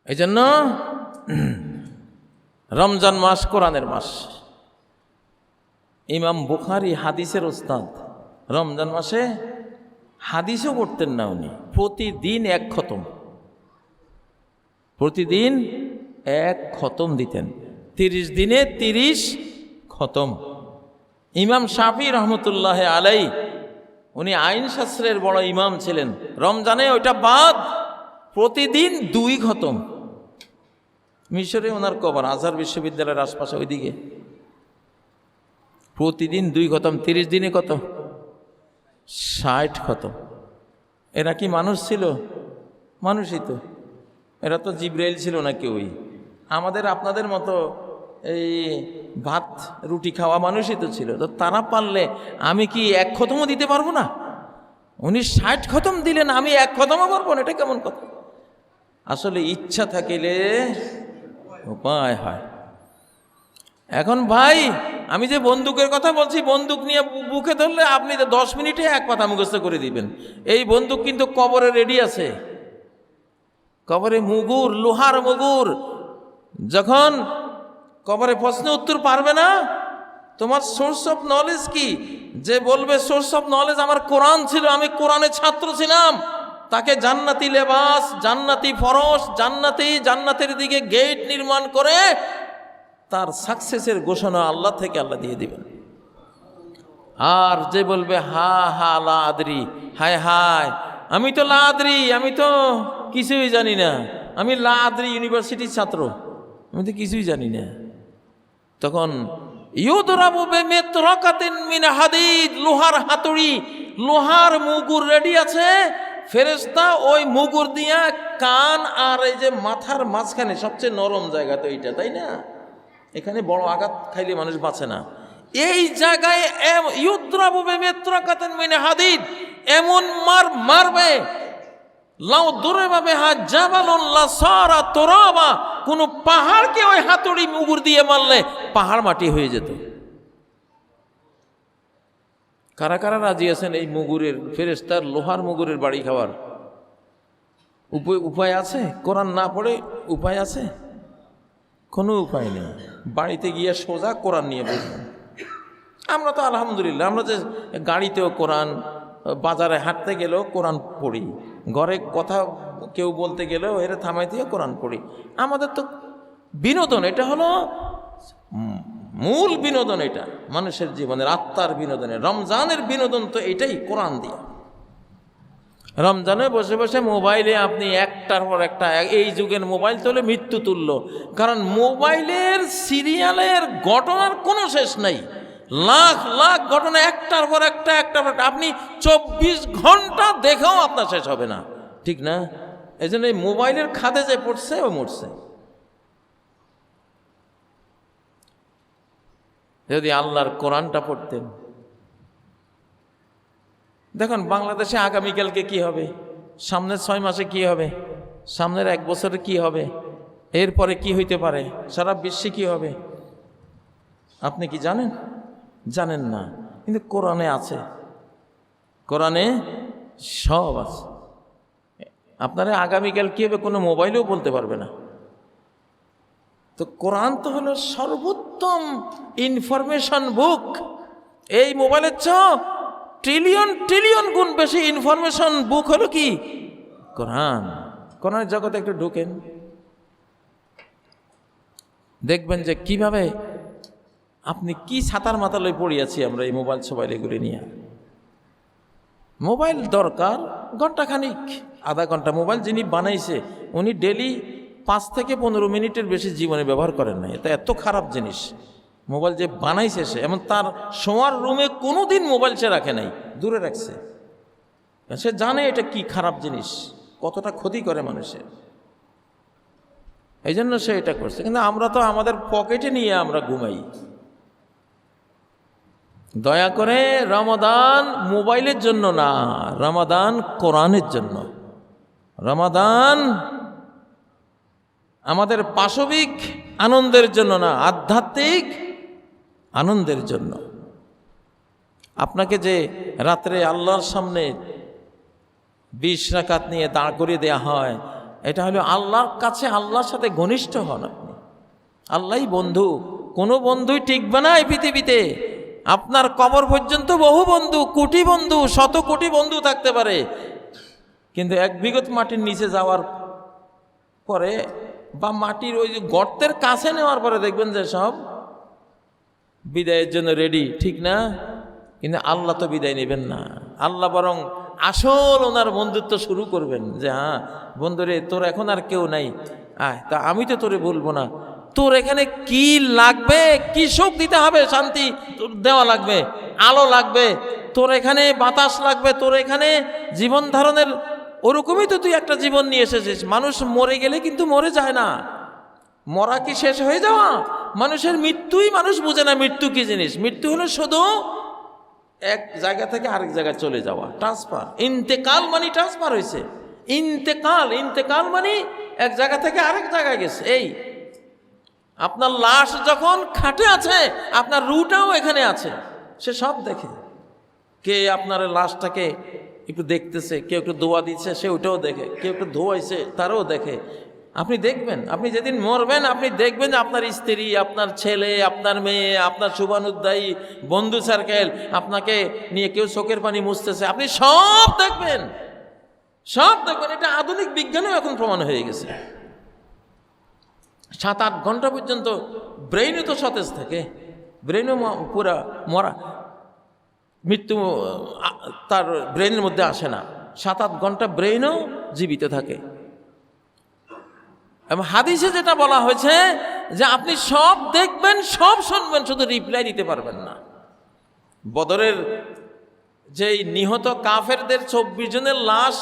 এই জন্য রমজান মাস কোরআনের মাস। ইমাম বুখারী হাদিসের ওস্তাদ, রমজান মাসে হাদিসও পড়তেন না উনি, প্রতিদিন 1 খতম, প্রতিদিন 1 খতম দিতেন, 30 দিনে 30 খতম। ইমাম শাফি রহমতুল্লাহ আলাই, উনি আইন শাস্ত্রের বড় ইমাম ছিলেন, রমজানে ওইটা বাদ প্রতিদিন 2 খতম। মিশরে ওনার কবর, আজহার বিশ্ববিদ্যালয়ের আশপাশে ওইদিকে, প্রতিদিন 2 খতম, 30 দিনে কত? 60 খতম। এরা কি মানুষ ছিল? মানুষই তো, এরা তো জিব্রাইল ছিল না কেউই, আমাদের আপনাদের মতো এই ভাত রুটি খাওয়া মানুষই তো ছিল। তো তারা পারলে আমি কি 1 খতমও দিতে পারবো না? উনি 60 খতম দিলেন, আমি 1 খতমও পারবো না, এটা কেমন কথা? আসলে ইচ্ছা থাকিলে উপায় হয়। এখন ভাই, আমি যে বন্দুকের কথা বলছি, বন্দুক নিয়ে বুকে ধরলে আপনি 10 মিনিটে 1 কথা মুখস্থ করে দিবেন। এই বন্দুক কিন্তু কবরে রেডি আছে, কবরে মুগুর, লোহার মুগুর। যখন কবরে প্রশ্ন উত্তর পারবে না, তোমার সোর্স অফ নলেজ কি? যে বলবে সোর্স অফ নলেজ আমার কোরআন ছিল, আমি কোরআনের ছাত্র ছিলাম, তাকে জান্নাতি লেবাস, জান্নাতি ফরশ, জান্নাতের দিকে গেট নির্মাণ করে তার সাকসেসের ঘোষণা আল্লাহ থেকে আল্লাহ দিয়ে দিবেন। আর যে বলবে হা হা লা আদরি, হায় হায় আমি তো লা আদরি, আমি তো কিছুই জানি না, আমি লা আদরি ইউনিভার্সিটির ছাত্র, আমি তো কিছুই জানি না, তখন ইউদরাবু বিমিতরাকাতিন মিন হাদিদ, লোহার হাতুড়ি, লোহার মুগুর রেডি আছে, ফেরেশতা ওই মুগুর দিয়া কান আর এই যে মাথার মাঝখানে সবচেয়ে নরম জায়গা তো এইটা, তাই না? এখানে বড় আঘাত খাইলে মানুষ বাঁচে না, এই জায়গায় ইউদরাবু বিমিতরাকাতিন মিন হাদিদ, এমন মারবে, লাউ দুরিবা বিহা জাবালুন লাসারা তুরাবা, কোন পাহাড়কে ওই হাতুড়ি মুগুর দিয়ে মারলে পাহাড় মাটি হয়ে যেত। কারা কারা রাজি আছেন এই মুগুরের, ফেরেশতার লোহার মুগুরের বাড়ি খাওয়ার? উপায় আছে? কোরআন না পড়ে উপায় আছে? কোনো উপায় নেই। বাড়িতে গিয়ে সোজা কোরআন নিয়ে বসবেন। আমরা তো আলহামদুলিল্লাহ, আমরা যে গাড়িতেও কোরআন, বাজারে হাঁটতে গেলেও কোরআন পড়ি, ঘরে কথা কেউ বলতে গেলেও এরা থামাই দিয়ে কোরআন পড়ি। আমাদের তো বিনোদন, এটা হলো মূল বিনোদন, এটা মানুষের জীবনের আত্মার বিনোদনের, রমজানের বিনোদন তো এটাই, কোরআন দিয়ে। রমজানে বসে বসে মোবাইলে আপনি একটার পর একটা, এই যুগের মোবাইল তো হলে মৃত্যু তুল্য, কারণ মোবাইলের সিরিয়ালের ঘটনার কোনো শেষ নাই, লাখ লাখ ঘটনা একটার পর একটা, আপনি 24 ঘন্টা দেখেও আপনার শেষ হবে না, ঠিক না? এই জন্য এই মোবাইলের খাদে যে পড়ছে ও মরছে। যদি আল্লাহর কোরআনটা পড়তেন। দেখুন বাংলাদেশে আগামীকালকে কি হবে, সামনের 6 মাসে কি হবে, সামনের 1 বছরে কি হবে, এরপরে কি হইতে পারে, সারা বিশ্বে কি হবে, আপনি কি জানেন? জানেন না, কিন্তু কোরআনে আছে, কোরআনে সব আছে। আপনারা আগামীকাল কি হবে কোনো মোবাইলেও বলতে পারবে না। তো কোরআন তো হলো সর্বোত্তম ইনফরমেশন বুক। এই মোবাইলের চেয়ে ট্রিলিয়ন গুণ বেশি ইনফরমেশন বুক হলো কি? কোরআন। কোরআনের জগতে একটু ঢুকেন, দেখবেন যে কিভাবে আপনি কি ছাতার মাথালয় পড়িয়াছি আমরা এই মোবাইল সোবাইল এগুলি নিয়ে। মোবাইল দরকার ঘন্টাখানিক, আধা ঘন্টা। মোবাইল যিনি বানাইছে উনি ডেলি 5 থেকে 15 মিনিটের বেশি জীবনে ব্যবহার করেন না। এটা এত খারাপ জিনিস। মোবাইল যে বানাইছে সে, এমন তার শোয়ার রুমে কোনোদিন মোবাইল সে রাখে নাই, দূরে রাখছে। সে জানে এটা কি খারাপ জিনিস, কতটা ক্ষতি করে মানুষের। এই জন্য সে এটা করছে। কিন্তু আমরা তো আমাদের পকেটে নিয়ে আমরা ঘুমাই। দয়া করে রমাদান মোবাইলের জন্য না, রমাদান কোরআনের জন্য। রমাদান আমাদের পাশবিক আনন্দের জন্য না, আধ্যাত্মিক আনন্দের জন্য। আপনাকে যে রাত্রে আল্লাহর সামনে 20 রাকাত নিয়ে দাঁড় করিয়ে দেয়া হয়, এটা হলো আল্লাহর কাছে আল্লাহর সাথে ঘনিষ্ঠ হন আপনি। আল্লাহই বন্ধু, কোনো বন্ধুই টিকবে না এই পৃথিবীতে। আপনার কবর পর্যন্ত বহু বন্ধু, কোটি বন্ধু, 100 কোটি বন্ধু থাকতে পারে, কিন্তু 1 বিঘত মাটির নিচে যাওয়ার পরে বা মাটির ওই যে গর্তের কাছে নেওয়ার পরে দেখবেন যে সব বিদায়ের জন্য রেডি, ঠিক না? কিন্তু আল্লাহ তো বিদায় নেবেন না। আল্লাহ বরং আসল ওনার বন্ধুত্ব শুরু করবেন, যে হ্যাঁ বন্ধুরে, তোর এখন আর কেউ নাই, আয় তা আমি তো তোরে বলবো না, তোর এখানে কি লাগবে, কি সুখ দিতে হবে, শান্তি তোর দেওয়া লাগবে, আলো লাগবে, তোর এখানে বাতাস লাগবে, তোর এখানে জীবন ধারণের ওরকমই তো তুই একটা জীবন নিয়ে এসেছিস। মানুষ মরে গেলে কিন্তু মরে যায় না। মরা কি শেষ হয়ে যাওয়া? মানুষের মৃত্যুই মানুষ বুঝে না মৃত্যু কি জিনিস। মৃত্যু হলো শুধু এক জায়গা থেকে আরেক জায়গায় চলে যাওয়া, ট্রান্সফার। ইন্তেকাল মানে ট্রান্সফার হয়েছে। ইন্তেকাল মানে এক জায়গা থেকে আরেক জায়গায় গেছে। এই আপনার লাশ যখন খাটে আছে, আপনার রুটাও এখানে আছে, সে সব দেখে। কে আপনার লাশটাকে একটু দেখতেছে, কেউ একটু দোয়া দিচ্ছে, সে ওটাও দেখে, কেউ একটু ধোয়াইছে তারও দেখে। আপনি দেখবেন, আপনি যেদিন মরবেন আপনি দেখবেন যে আপনার স্ত্রী, আপনার ছেলে, আপনার মেয়ে, আপনার শুভানুধ্যায়ী বন্ধু সার্কেল আপনাকে নিয়ে কেউ চোখের পানি মুছতেছে, আপনি সব দেখবেন, সব দেখবেন। এটা আধুনিক বিজ্ঞানেও এখন প্রমাণ হয়ে গেছে। 7-8 ঘন্টা পর্যন্ত ব্রেইনও তো সতেজ থাকে, ব্রেইনও পুরা মরা, মৃত্যু তার ব্রেইনের মধ্যে আসে না। 7-8 ঘন্টা ব্রেইনও জীবিত থাকে। এবং হাদিসে যেটা বলা হয়েছে যে আপনি সব দেখবেন, সব শুনবেন, শুধু রিপ্লাই দিতে পারবেন না। বদরের যেই নিহত কাফেরদের 24 জনের লাশ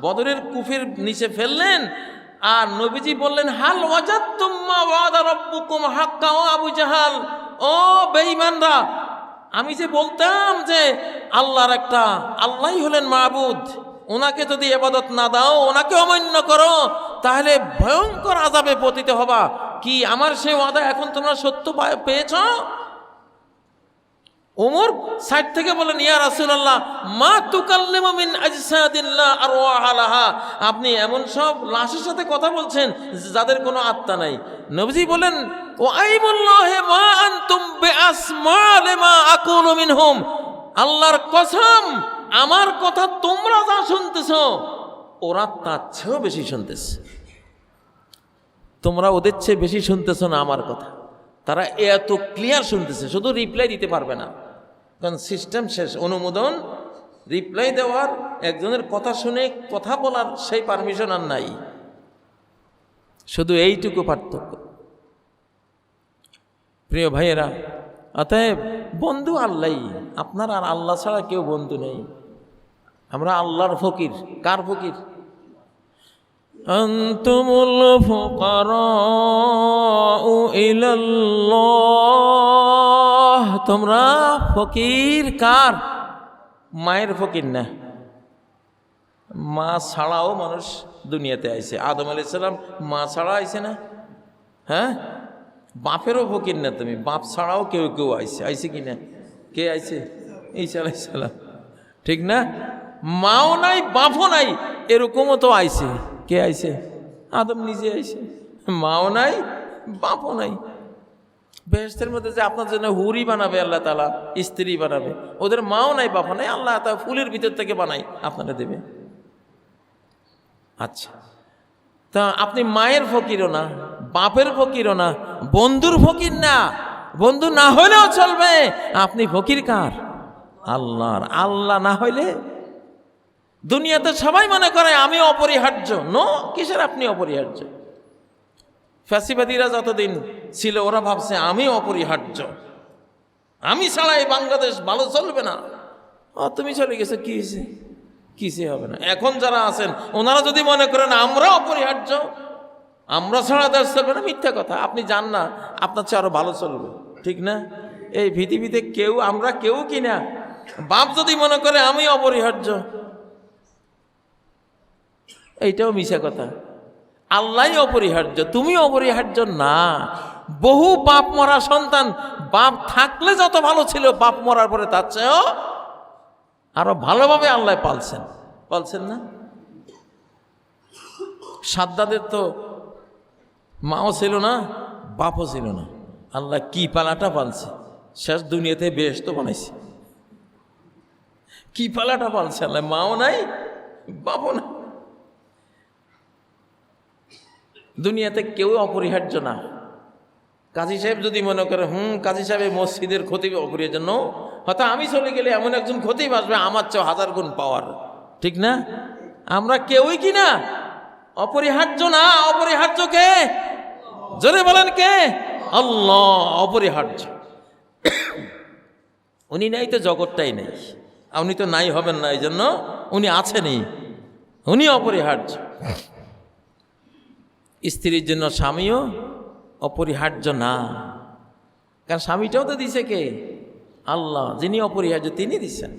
বদরের কুফের নিচে ফেললেন, আর নবীজি বললেন, হাল ওয়াজাদতুম মা ওয়াদা রাব্বুকুম হাক্কা। ও আবু জাহাল, ও বেঈমানরা, আমি যে বলতাম যে আল্লাহই হলেন মাবুদ, ওনাকে যদি ইবাদত না দাও, ওনাকে অমান্য করো, তাহলে ভয়ঙ্কর আযাবে পতিত হবা। কি আমার সেই ওয়াদা এখন তোমরা সত্য পেয়েছ? ওমর সাইড থেকে বলেন, ইয়া রাসূলুল্লাহ, মা তুকাল্লিমু মিন আজসাদিল্লাহ আরওয়াহা লাহা। আপনি এমন সব লাশের সাথে কথা বলছেন যাদের কোনো আত্মা নাই। নবীজি বলেন, ও আইমুল্লাহি মা আনতুম বিআসমা লিমা আকুলু মিনহুম। আল্লাহর কসম, আমার কথা তোমরা যা শুনতেছো ওরা তার চেয়েও বেশি শুনতেছে। তোমরা ওদের চেয়ে বেশি শুনতেছো না আমার কথা। তারা এত ক্লিয়ার শুনতেছে, শুধু রিপ্লাই দিতে পারবে না, কারণ সিস্টেম শেষ। অনুমোদন, রিপ্লাই দেওয়ার, একজনের কথা শুনে কথা বলার সেই পারমিশন আর নাই। শুধু এইটুকু পার্থক্য। প্রিয় ভাইয়েরা, অতএব বন্ধু আল্লাহই, আপনার আর আল্লাহ ছাড়া কেউ বন্ধু নেই। আমরা আল্লাহর ফকির। কার ফকির? আনতুমুল ফুকারাউ ইলাল্লাহ। তোমরা ফকির কার? মায়ের ফকির না। মা ছাড়াও মানুষ দুনিয়াতে আইছে। আদম আলাইহিস সালাম মা ছাড়া আইছে না? হ্যাঁ, বাপেরও ফকির না তুমি, বাপ ছাড়াও কেউ কেউ আইছে কি না? কে আইছে? ঈসা আলাইহিস সালাম, ঠিক না? মাও নাই, বাপও নাই, এরকমও তো আইছে। কে আইছে? আদম নিজে আইছে। মাও নাই, বাপও নাই। বেহেশতের মধ্যে যে আপনার জন্য হুরি বানাবে আল্লাহ তাআলা, স্ত্রী বানাবে, ওদের মাও নাই, বাপও নাই, আল্লাহ তাআলা ফুলের ভিতর থেকে বানাই আপনারা দেবে। আচ্ছা, তা আপনি মায়ের ফকিরও না, বাপের ফকিরও না, বন্ধুর ফকির না। বন্ধু না হইলেও চলবে, আপনি ফকির কার? আল্লাহর। আল্লাহ না হইলে দুনিয়াতে সবাই মনে করে আমি অপরিহার্য। নো, কিসের আপনি অপরিহার্য? ফ্যাসিবাদীরা যতদিন ছিল ওরা ভাবছে আমি অপরিহার্য, আমি ছাড়া এই বাংলাদেশ ভালো চলবে না। ও তুমি চলে গেছো, কি হয়েছে? কিছু হবে না। এখন যারা আছেন ওনারা যদি মনে করেন আমরা অপরিহার্য, আমরা ছাড়া দেশ চলবে না, মিথ্যা কথা। আপনি যান না, আপনার চেয়ে আরো ভালো চলবে, ঠিক না? এই পৃথিবীতে কেউ, আমরা কেউ কিনা বাপ যদি মনে করে আমি অপরিহার্য, এইটাও মিছা কথা। আল্লাহই অপরিহার্য, তুমি অপরিহার্য না। বহু বাপ মরা সন্তান বাপ থাকলে যত ভালো ছিল, বাপ মরার পরে তার চেয়েও আরো ভালোভাবে আল্লাহ পালছেন না? সাদ্দাদের তো মাও ছিল না, বাপও ছিল না, আল্লাহ কি পালাটা পালছে, শেষ দুনিয়াতে বেশ তো বানাইছে। কি পালাটা পালছে আল্লাহ, মাও নাই বাপও নাই। দুনিয়াতে কেউ অপরিহার্য না। কাজী সাহেব যদি মনে করে কাজী সাহেব মসজিদের খতিব অপরিহার্য, হয়তো আমি চলে গেলে এমন একজন খতিব আসবে আমার চেয়ে 1000 গুণ পাওয়ার, ঠিক না? আমরা কেউই কি না অপরিহার্য না। অপরিহার্য কে? জোরে বলেন কে? আল্লাহ অপরিহার্য। উনি নাই তো জগৎটাই নেই, উনি তো নাই হবেন না, এই জন্য উনি আছেনই, উনি অপরিহার্য। স্ত্রীর জন্য স্বামীও অপরিহার্য না, কারণ স্বামীটাও তো দিছে কে? আল্লাহ, যিনি অপরিহার্য তিনি দিচ্ছেন।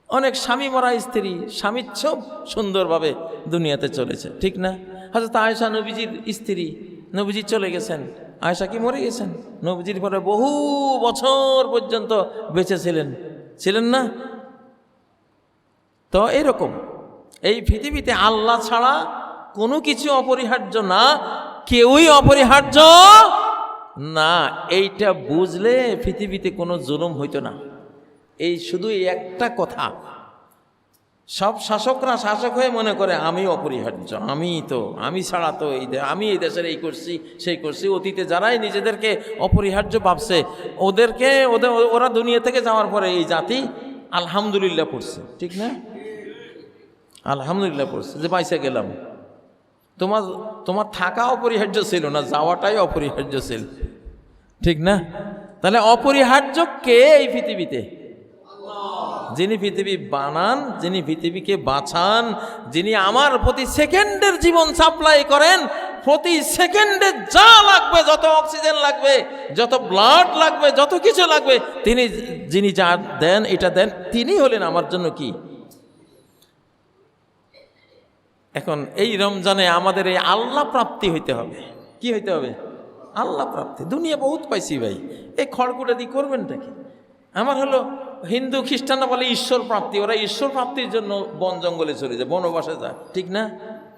অনেক স্বামী মরা স্ত্রী স্বামীর সব সুন্দরভাবে দুনিয়াতে চলেছে, ঠিক না? হযরত আয়েশা নবীজির স্ত্রী, নবীজি চলে গেছেন, আয়েশা কি মরে গেছেন? নবীজির পরে বহু বছর পর্যন্ত বেঁচে ছিলেন না? তো এরকম এই পৃথিবীতে আল্লাহ ছাড়া কোনো কিছু অপরিহার্য না, কেউই অপরিহার্য না। এইটা বুঝলে পৃথিবীতে কোনো জুলুম হইতো না। এই শুধু একটা কথা, সব শাসকরা শাসক হয়ে মনে করে আমি অপরিহার্য, আমি ছাড়া তো আমি এই দেশের এই করছি সেই করছি। অতীতে যারাই নিজেদেরকে অপরিহার্য ভাবছে, ওরা দুনিয়া থেকে যাওয়ার পরে এই জাতি আলহামদুলিল্লাহ পড়ছে, ঠিক না? আলহামদুলিল্লাহ পড়ছে যে বাইসে গেলাম। তোমার থাকা অপরিহার্য ছিল না, যাওয়াটাই অপরিহার্য ছিল, ঠিক না? তাহলে অপরিহার্য কে এই পৃথিবীতে? যিনি পৃথিবী বানান, যিনি পৃথিবীকে বাঁচান, যিনি আমার প্রতি সেকেন্ডের জীবন সাপ্লাই করেন, প্রতি সেকেন্ডে যা লাগবে, যত অক্সিজেন লাগবে, যত ব্লাড লাগবে, যত কিছু লাগবে, যিনি যা দেন, এটা দেন, তিনি হলেন আমার জন্য কি? এখন এই রমজানে আমাদের এই আল্লাহ প্রাপ্তি হইতে হবে। কি হইতে হবে? আল্লাহ প্রাপ্তি। দুনিয়া বহুত পাইছি ভাই, এই খড়কুটা দিয়ে করবেনটা কি? আমার হলো হিন্দু খ্রিস্টানরা বলে ঈশ্বর প্রাপ্তি, ওরা ঈশ্বর প্রাপ্তির জন্য বন জঙ্গলে চলে যায়, বনবাসে যায়, ঠিক না?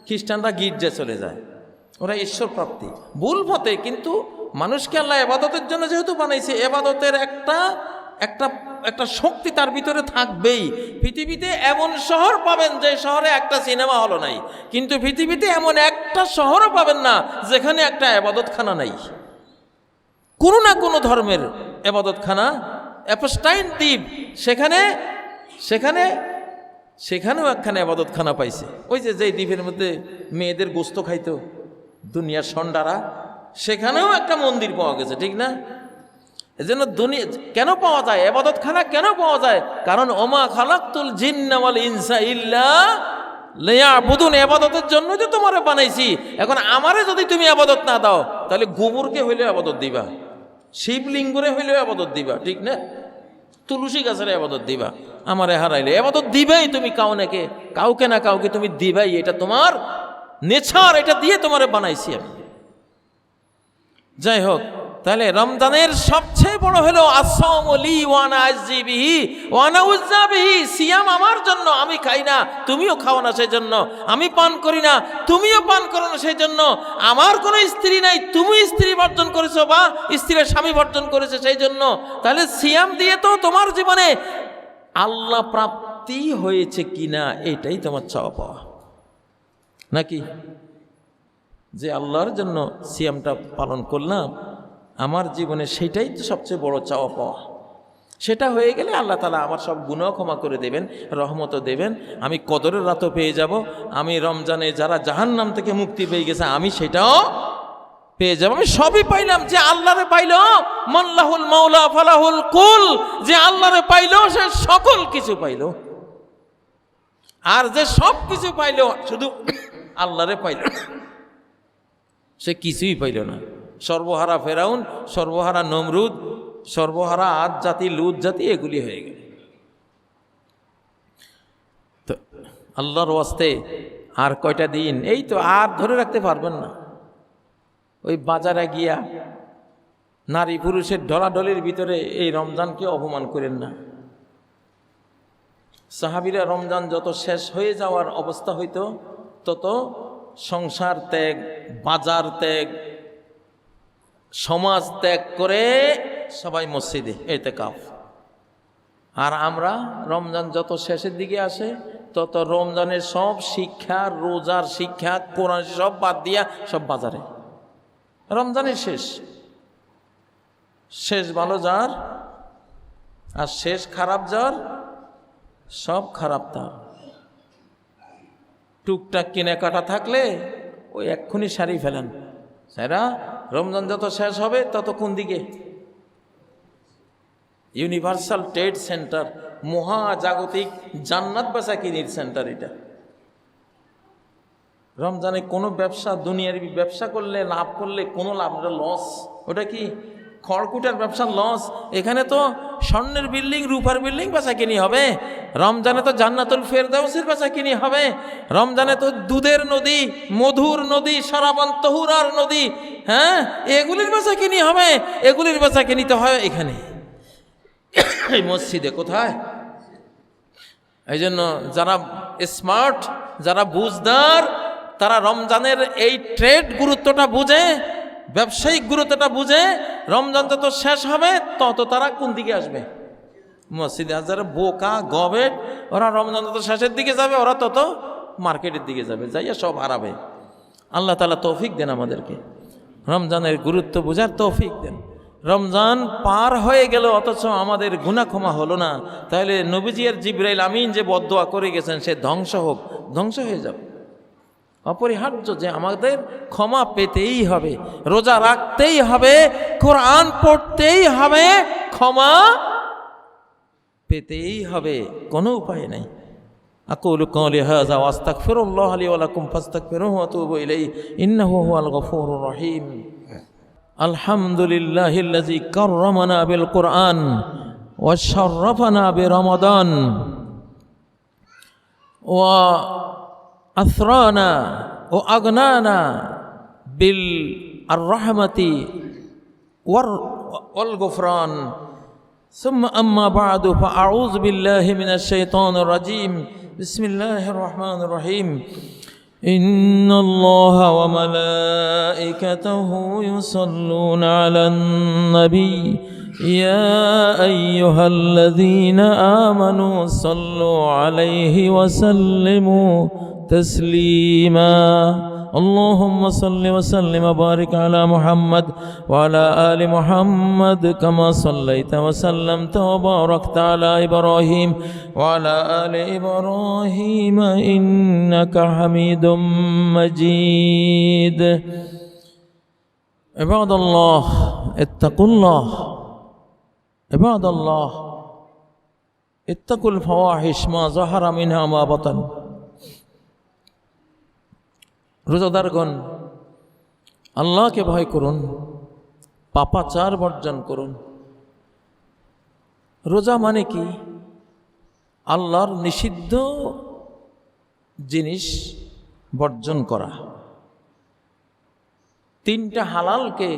খ্রিস্টানরা গির্জা চলে যায়, ওরা ঈশ্বর প্রাপ্তি। ভুল পথে, কিন্তু মানুষকে আল্লাহ ইবাদতের জন্য যেহেতু বানাইছে, ইবাদতের একটা শক্তি তার ভিতরে থাকবেই। পৃথিবীতে এমন শহর পাবেন যে শহরে একটা সিনেমা হল নাই, কিন্তু পৃথিবীতে এমন একটা শহরও পাবেন না যেখানে একটা ইবাদতখানা নাই। কোনো না কোনো ধর্মের ইবাদতখানা। অ্যাপস্টাইন দ্বীপ, সেখানেও একখানা ইবাদতখানা পাইছে। ওই যে দ্বীপের মধ্যে মেয়েদের গোস্ত খাইতো দুনিয়ার সন্ডারা, সেখানেও একটা মন্দির পাওয়া গেছে, ঠিক না? এজন্য দুনিয়া কেন পাওয়া যায়, ইবাদতখানা কেন পাওয়া যায়? কারণ ওমা খালাকতুল জিন্না ওয়াল ইনসা ইল্লা লিয়াবুদুন, ইবাদতের জন্যই তো তোমারে বানাইছি। এখন আমারে যদি তুমি ইবাদত না দাও, তাহলে গোবরকে হইলেও ইবাদত দিবা, শিবলিঙ্গরে হইলেও ইবাদত দিবা, ঠিক না? তুলসী গাছের ইবাদত দিবা, আমারে হারাইলে ইবাদত দিবেই তুমি। কাউকে না কাউকে তুমি দিবাই, এটা তোমার নেচার, এটা দিয়ে তোমারে বানাইছি আমি। যাই হোক, তাহলে রমজানের সবচেয়ে বড় হলো আসসামু লি ওয়া আনা আজজি বিহি ওয়া আনা উজ্জা বিহি। সিয়াম আমার জন্য, আমি খাই না তুমিও খাও না সেই জন্য, আমি পান করি না তুমিও পান করো না সেই জন্য, আমার কোনো স্ত্রী নাই তুমি স্ত্রী বর্জন করেছো বা স্ত্রীর স্বামী বর্জন করেছে সেই জন্য। তাহলে সিয়াম দিয়ে তো তোমার জীবনে আল্লাহ প্রাপ্তি হয়েছে কিনা এটাই তোমার চাওয়া পাওয়া, নাকি? যে আল্লাহর জন্য সিয়ামটা পালন করলাম, আমার জীবনে সেটাই তো সবচেয়ে বড় চাওয়া পাওয়া। সেটা হয়ে গেলে আল্লাহ তাআলা আমার সব গুনাহ ক্ষমা করে দেবেন, রহমতও দেবেন, আমি কদরের রাতও পেয়ে যাব। আমি রমজানে যারা জাহান্নাম থেকে মুক্তি পেয়ে গেছে আমি সেটাও পেয়ে যাব। আমি সবই পাইলাম। যে আল্লাহরে পাইল, মাল্লাহুল মাওলা ফালাহুল কুল, যে আল্লাহরে পাইল সে সকল কিছু পাইল। আর যে সব কিছু পাইল শুধু আল্লাহরে পাইল, সে কিছুই পাইল না। সর্বহারা ফেরাউন, সর্বহারা নমরুদ, সর্বহারা আদ জাতি, লুত জাতি, এগুলি হয়ে গেল। তো আল্লাহর ওয়াস্তে আর কয়টা দিন, এই তো আর ধরে রাখতে পারবেন না। ওই বাজারে গিয়া নারী পুরুষের ঢলাঢলির ভিতরে এই রমজানকে অপমান করেন না। সাহাবীরা রমজান যত শেষ হয়ে যাওয়ার অবস্থা হইতো, তত সংসার ত্যাগ, বাজার ত্যাগ, সমাজ ত্যাগ করে সবাই মসজিদে ইতিকাফ। আর আমরা রমজান যত শেষের দিকে আসে, তত রমজানের সব শিক্ষা, রোজার শিক্ষা, কোরআন সব বাদ দিয়া সব বাজারে। রমজানের শেষ ভালো যার আর শেষ খারাপ যার, সব খারাপ তার। টুকটাক কেনাকাটা থাকলে ওই এক্ষুনি সারি ফেলেন। সেরা রমজান যত শেষ হবে তত কোন দিকে? ইউনিভার্সাল ট্রেড সেন্টার, মহাজাগতিক জান্নাত বেচাকিনির সেন্টার এটা। রমজানে কোনো ব্যবসা, দুনিয়ার ব্যবসা করলে লাভ করলে কোনো লাভ, ওটা লস। ওটা কি খড়কুটার ব্যবসা? লস। এখানে তো স্বর্ণের বিল্ডিং, রূপার বিল্ডিং বেচাকিনি হবে। রমজানে তো জান্নাতুল ফেরদাউসের বেচাকিনি হবে। রমজানে তো দুধের নদী, মধুর নদী, শরাবান তহুরার নদী, হ্যাঁ, এগুলির বেচাকিনি হবে। এগুলির বেচাকিনি তো হয় এখানে, এই মসজিদে। কোথায়? এই জন্য যারা স্মার্ট, যারা বুঝদার, তারা রমজানের এই ট্রেড গুরুত্বটা বুঝে, ব্যবসায়িক গুরুত্বটা বুঝে। রমজান যত শেষ হবে তত তারা কোন দিকে আসবে? মসজিদে। আর যারা বোকা গবেট, ওরা রমজান যত শেষের দিকে যাবে, ওরা তত মার্কেটের দিকে যাবে, যাইয়া সব হারাবে। আল্লাহ তাআলা তৌফিক দেন আমাদেরকে, রমজানের গুরুত্ব বোঝার তৌফিক দেন। রমজান পার হয়ে গেল অথচ আমাদের গুনাহ ক্ষমা হলো না, তাহলে নবীজি আর জিবরাইল আমিন যে বদদোয়া করে গেছেন সে ধ্বংস হোক, ধ্বংস হয়ে যাবে। অপরিহার্য যে আমাদের ক্ষমা পেতেই হবে, রোজা রাখতেই হবে, কোরআন পড়তেই হবে, ক্ষমা পেতেই হবে, কোনো উপায় নেই। আকুলু কওলি হাযা ওয়া আস্তাগফিরুল্লাহ লি ওয়া লাকুম ফাস্তাগফিরুহু ওয়া তুবু ইলাইহি ইন্নাহু হুয়াল গফুরুর রহিম। আলহামদুলিল্লাহিল্লাযী কাররামানা বিল কুরআন ওয়া শাররাফানা বিরমাদান ওয়া আথরানা ও আগনানা বিল আর রহমতি ওয়াল গুফরান। সুম্মা আম্মা বা'দু ফাআউযু বিল্লাহি মিনাশ শাইতানির রাজীম। বিসমিল্লাহির রহমানির রহিম। ইন্নাল্লাহা ওয়া মালাইকাতাহু ইউসাল্লুনা আলান নবী ইয়া আইয়ুহাল্লাযীনা আমানু সাল্লু আলাইহি ওয়া সাল্লিমু تسليما اللهم صل وسلم وبارك على محمد وعلى آل محمد كما صليت وسلمت وباركت على إبراهيم وعلى آل إبراهيم إنك حميد مجيد عباد الله اتقوا الله عباد الله اتقوا الفواحش ما ظهر منها ما بطن। রোজাদারগণ, আল্লাহকে ভয় করুন, পাপাচার বর্জন করুন। রোজা মানে কি? আল্লাহর নিষিদ্ধ জিনিস বর্জন করা। তিনটা হালালকে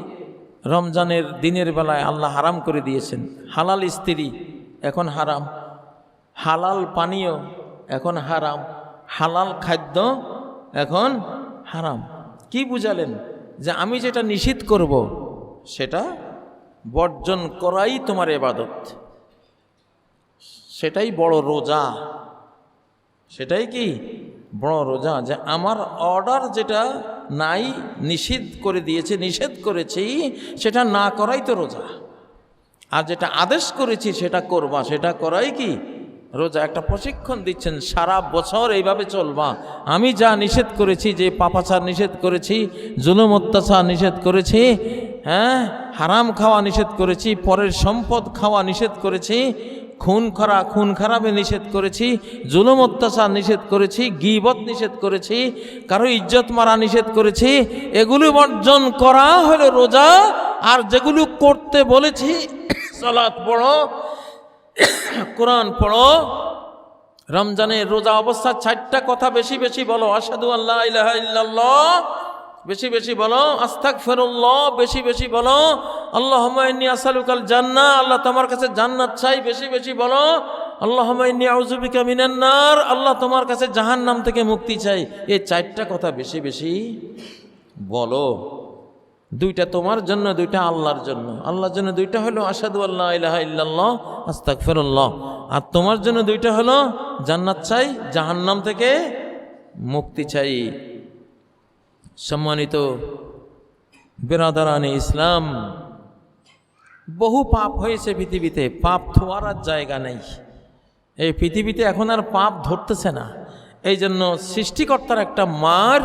রমজানের দিনের বেলায় আল্লাহ হারাম করে দিয়েছেন। হালাল স্ত্রী এখন হারাম, হালাল পানীয় এখন হারাম, হালাল খাদ্য এখন হারাম। কি বুঝালেন? যে আমি যেটা নিষিদ্ধ করব সেটা বর্জন করাই তোমার ইবাদত, সেটাই বড় রোজা, সেটাই কি বড় রোজা। যে আমার অর্ডার যেটা নাই, নিষিদ্ধ করে দিয়েছে, নিষেধ করেছি, সেটা না করাই তো রোজা। আর যেটা আদেশ করেছি সেটা করবা, সেটা করাই কি রোজা। একটা প্রশিক্ষণ দিচ্ছেন, সারা বছর এইভাবে চলবা। আমি যা নিষেধ করেছি, যে পাপাচার নিষেধ করেছি, জুলুম অত্যাচার নিষেধ করেছি, হ্যাঁ, হারাম খাওয়া নিষেধ করেছি, পরের সম্পদ খাওয়া নিষেধ করেছি, খুন খারাপে নিষেধ করেছি, জুলুম অত্যাচার নিষেধ করেছি, গীবত নিষেধ করেছি, কারো ইজ্জত মারা নিষেধ করেছি। এগুলো বর্জন করা হলো রোজা। আর যেগুলো করতে বলেছি, সালাত পড়ো, কোরআন পড়ো, রমজানের রোজা অবস্থা 4টা কথা বেশি বেশি বলো, আশহাদু আল্লা ইলাহা ইল্লাল্লাহ বেশি বেশি বলো, আস্তাগফিরুল্লাহ বেশি বেশি বলো, আল্লাহুম্মা ইন্নী আসআলুকাল জান্নাহ, আল্লাহ তোমার কাছে জান্নাত চাই বেশি বেশি বলো, আল্লাহুম্মা ইন্নী আউযু বিকা মিনান নার, আল্লাহ তোমার কাছে জাহান্নাম থেকে মুক্তি চাই। এই 4টা কথা বেশি বেশি বলো। 2টা তোমার জন্য, 2টা আল্লাহর জন্য। আল্লাহর জন্য 2টা হলো আশহাদু আল্লা ইলাহা ইল্লাল্লাহ, আস্তাগফিরুল্লাহ। আর তোমার জন্য 2টা হলো জান্নাত চাই, জাহান্নাম থেকে মুক্তি চাই। সম্মানিত বিরাদারানে ইসলাম, বহু পাপ হয়েছে পৃথিবীতে, পাপ ধোয়ার আর জায়গা নেই। এই পৃথিবীতে এখন আর পাপ ধরতেছে না। এই জন্য সৃষ্টিকর্তার একটা মার,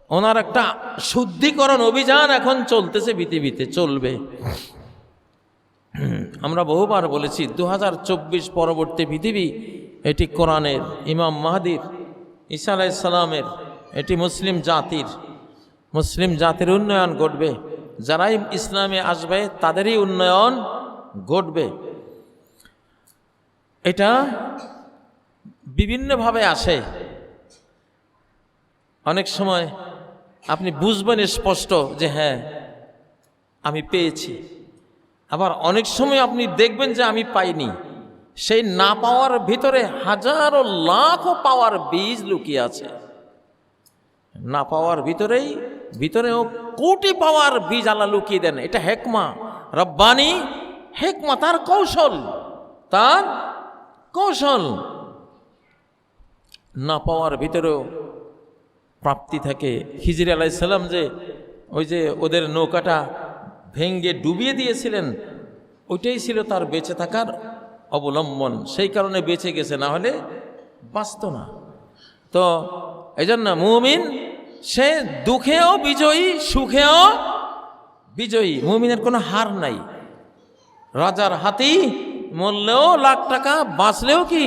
ওনার একটা শুদ্ধিকরণ অভিযান এখন চলতেছে পৃথিবীতে, চলবে। আমরা বহুবার বলেছি 2024 পরবর্তী পৃথিবী এটি কোরআনের, ইমাম মাহদির, ঈসা আলাইহিস সালামের, এটি মুসলিম জাতির উন্নয়ন ঘটবে। যারাই ইসলামে আসবে তাদেরই উন্নয়ন ঘটবে। এটা বিভিন্নভাবে আসে। অনেক সময় আপনি বুঝবেন স্পষ্ট যে হ্যাঁ আমি পেয়েছি, আবার অনেক সময় আপনি দেখবেন যে আমি পাইনি। সেই না পাওয়ার ভিতরে হাজারো লাখো পাওয়ার বীজ লুকিয়ে আছে। না পাওয়ার ভিতরেও কোটি পাওয়ার বীজ আল্লাহ লুকিয়ে দেন। এটা হেকমা রব্বানি, হেকমা, তার কৌশল। না পাওয়ার ভিতরেও প্রাপ্তি থাকে। খিজির আলাইহিস সালাম যে ওই যে ওদের নৌকাটা ভেঙ্গে ডুবিয়ে দিয়েছিলেন, ওইটাই ছিল তার বেঁচে থাকার অবলম্বন। সেই কারণে বেঁচে গেছে, না হলে বাঁচত না। তো এই জন্য মুমিন সে দুঃখেও বিজয়ী, সুখেও বিজয়ী। মুমিনের কোনো হার নাই। রাজার হাতি মরলেও লাখ টাকা, বাঁচলেও কি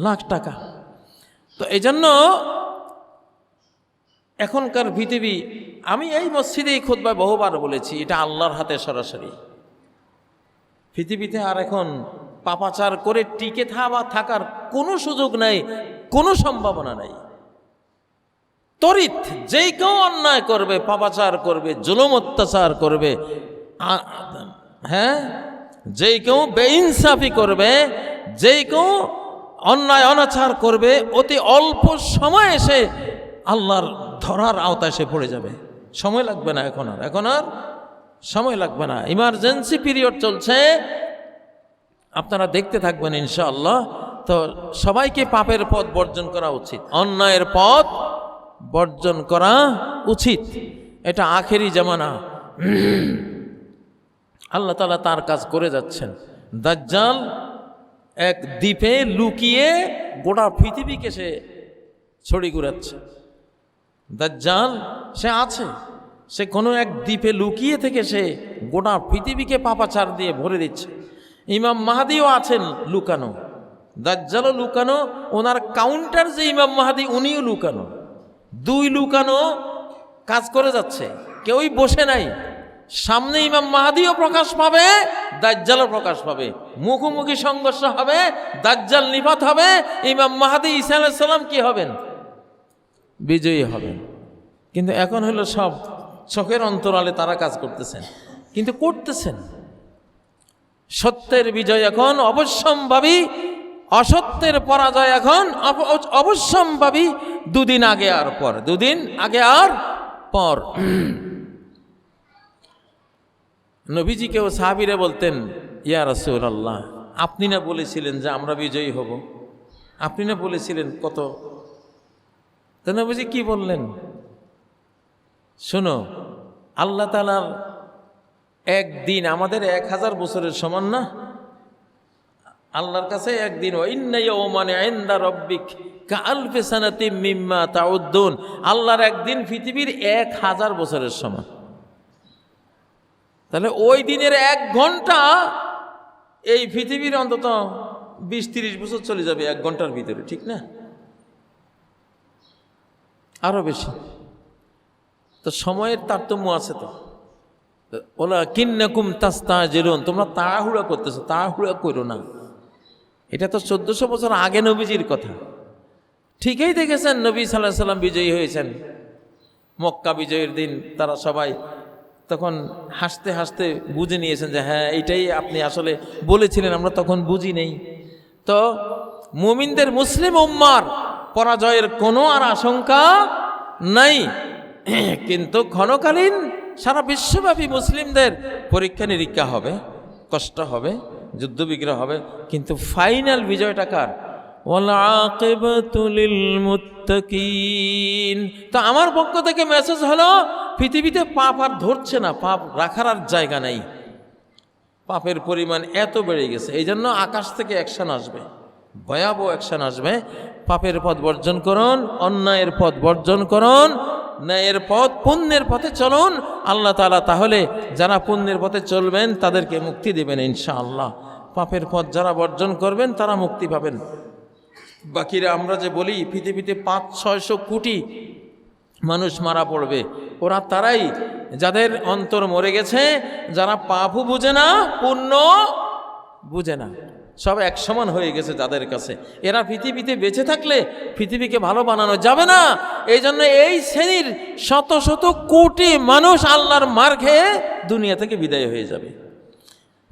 লাখ টাকা। তো এই জন্য এখনকার পৃথিবী, আমি এই মসজিদেই খুতবায় বহুবার বলেছি, এটা আল্লাহর হাতে সরাসরি। পৃথিবীতে আর এখন পাপাচার করে টিকে থাকার কোনো সুযোগ নাই, কোনো সম্ভাবনা নাই। তরিত যেই কেউ অন্যায় করবে, পাপাচার করবে, জুলুম অত্যাচার করবে, হ্যাঁ, যেই কেউ বেইনসাফি করবে, যেই কেউ অন্যায় অনাচার করবে, অতি অল্প সময় এসে আল্লাহর ধরার আওতায় সে পড়ে যাবে। সময় লাগবে না, এখন আর সময় লাগবে না। ইমার্জেন্সি পিরিয়ড চলছে, আপনারা দেখতে থাকবেন ইনশাআল্লাহ। তো সবাইকে পাপের পথ বর্জন করা উচিত, অন্যায়ের পথ বর্জন করা উচিত। এটা আখেরি জামানা, আল্লাহ তাআলা তার কাজ করে যাচ্ছেন। দাজ্জাল এক দ্বীপে লুকিয়ে গোটা পৃথিবীকে সে ছড়ি ঘুরাচ্ছে। দাজ্জাল সে আছে, সে কোনো এক দ্বীপে লুকিয়ে থেকে সে গোটা পৃথিবীকে পাপাচার দিয়ে ভরে দিচ্ছে। ইমাম মাহদিও আছেন লুকানো, দাজ্জালও লুকানো, ওনার কাউন্টার যে ইমাম মাহদি উনিও লুকানো। 2 লুকানো কাজ করে যাচ্ছে, কেউই বসে নাই। সামনে ইমাম মাহদিও প্রকাশ পাবে, দাজ্জালও প্রকাশ পাবে, মুখোমুখি সংঘর্ষ হবে, দাজ্জাল নিপাত হবে, ইমাম মাহদি ঈসা আলাইহিস সালাম কি হবেন? বিজয়ী হবেন। কিন্তু এখন হলো সব চোখের অন্তরালে তারা কাজ করতেছেন, কিন্তু করতেছেন। সত্যের বিজয় এখন অবশ্যম্ভাবী, অসত্যের পরাজয় এখন অবশ্যম্ভাবী। 2 দিন আগে আর পর নবীজিকেও সাহাবীরা বলতেন, ইয়া রাসূলুল্লাহ, আপনি না বলেছিলেন যে আমরা বিজয়ী হব, আপনি না বলেছিলেন কত। তো নবীজি কি বললেন? শোনো, আল্লাহ তাআলার একদিন আমাদের 1000 বছরের সমান না। আল্লাহর কাছে একদিন, ইন্না ইয়াওমান ইনদা রাব্বিক কাআলফি সানাতিম মিম্মা তাউদ্দুন, আল্লাহর একদিন পৃথিবীর 1000 বছরের সমান। তাহলে ওই দিনের 1 ঘন্টা এই পৃথিবীর অন্তত 20-30 বছর চলে যাবে 1 ঘন্টার ভিতরে, ঠিক না? আরো বেশি। তো সময়ের তারতম্য আছে। তো ওলা কিন্নাকুম তাস্তাজিলুন, তোমরা তাড়াহুড়া করতেছো, তাড়াহুড়া করো না। এটা তো 1400 বছর আগে নবীজির কথা। ঠিকই দেখেছেন, নবী সাল্লাল্লাহু আলাইহি সাল্লাম বিজয়ী হয়েছেন মক্কা বিজয়ের দিন। তারা সবাই তখন হাসতে হাসতে বুঝে নিয়েছেন যে হ্যাঁ, এইটাই আপনি আসলে বলেছিলেন, আমরা তখন বুঝি নেই। তো মুমিনদের, মুসলিম উম্মার পরাজয়ের কোনো আর আশঙ্কা নাই। কিন্তু ক্ষণকালীন সারা বিশ্বব্যাপী মুসলিমদের পরীক্ষা নিরীক্ষা হবে, কষ্ট হবে, যুদ্ধ বিগ্রহ হবে, কিন্তু ফাইনাল বিজয়টা কার? ওয়াল আকিবাতু লিল মুত্তাকিন। তো আমার পক্ষ থেকে মেসেজ হলো, পৃথিবীতে পাপ আর ধরছে না, পাপ রাখার আর জায়গা নেই। পাপের পরিমাণ এত বেড়ে গেছে, এই জন্য আকাশ থেকে অ্যাকশন আসবে, ভয়াবহ অ্যাকশন আসবে। পাপের পথ বর্জন করুন, অন্যায়ের পথ বর্জন করুন, ন্যায়ের পথ, পুণ্যের পথে চলুন। আল্লাহ তাআলা তাহলে যারা পুণ্যের পথে চলবেন তাদেরকে মুক্তি দেবেন ইনশাআল্লাহ। পাপের পথ যারা বর্জন করবেন তারা মুক্তি পাবেন। বাকিরা আমরা যে বলি পৃথিবীতে 500-600 কোটি মানুষ মারা পড়বে, ওরা তারাই যাদের অন্তর মরে গেছে, যারা পাপও বুঝে না, পুণ্য বুঝে না, সব এক সমান হয়ে গেছে যাদের কাছে। এরা পৃথিবীতে বেঁচে থাকলে পৃথিবীকে ভালো বানানো যাবে না। এই জন্য এই শ্রেণীর শত শত কোটি মানুষ আল্লাহর মার খেয়ে দুনিয়া থেকে বিদায় হয়ে যাবে।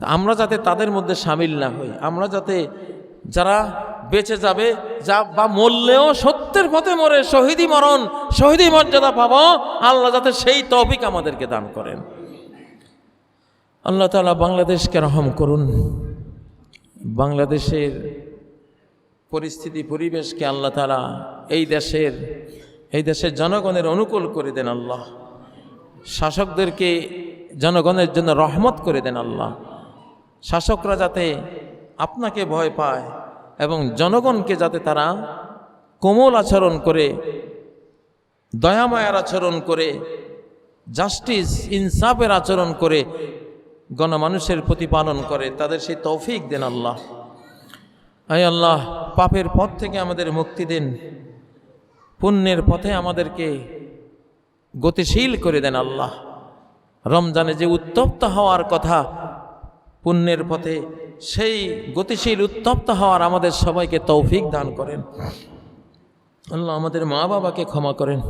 আমরা যাতে তাদের মধ্যে সামিল না হই, আমরা যাতে যারা বেঁচে যাবে বা মরলেও সত্যের পথে মরে শহীদি মরণ, শহীদি মর্যাদা পাবো, আল্লাহ যাতে সেই তৌফিক আমাদেরকে দান করেন। আল্লাহ তাআলা বাংলাদেশকে রহম করুন। বাংলাদেশের পরিস্থিতি, পরিবেশকে আল্লাহ তাআলা এই দেশের জনগণের অনুকূল করে দেন আল্লাহ। শাসকদেরকে জনগণের জন্য রহমত করে দেন আল্লাহ। শাসকরা যাতে আপনাকে ভয় পায় এবং জনগণকে যাতে তারা কোমল আচরণ করে, দয়াময়ের আচরণ করে, জাস্টিস ইনসাফের আচরণ করে গণমানুষের প্রতিপালন করে, তাদের সেই তৌফিক দেন আল্লাহ। আয় আল্লাহ, পাপের পথ থেকে আমাদের মুক্তি দেন, পুণ্যের পথে আমাদেরকে গতিশীল করে দেন আল্লাহ। রমজানে যে উত্তপ্ত হওয়ার কথা পুণ্যের পথে, সেই গতিশীল উত্তপ্ত হওয়ার আমাদের সবাইকে তৌফিক দান করেন আল্লাহ। আমাদের মা বাবাকে ক্ষমা করেন,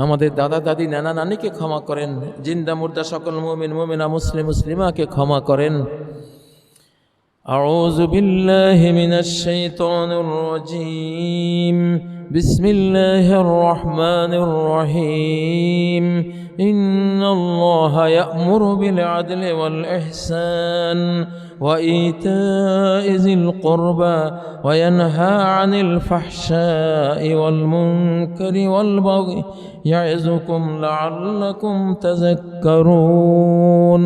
আমাদের দাদা দাদি নানা নানিকে ক্ষমা করেন, জিন্দা মুর্দা সকল মুমিন মুমিনা মুসলিম মুসলিমাকে ক্ষমা করেন। আউযু বিল্লাহি মিনাশ শাইতানির রাজীম। বিসমিল্লাহির রহমানির রহিম। ইন্নাল্লাহা ইয়া'মুরু বিল আদলি ওয়াল ইহসান وإيتاء ذي القربى وينهى عن الفحشاء والمنكر والبغي يعظكم لعلكم تذكرون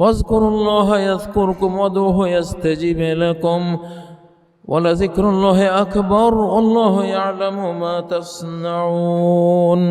واذكروا الله يذكركم وادعوه يستجب لكم ولذكر الله أكبر والله يعلم ما تصنعون.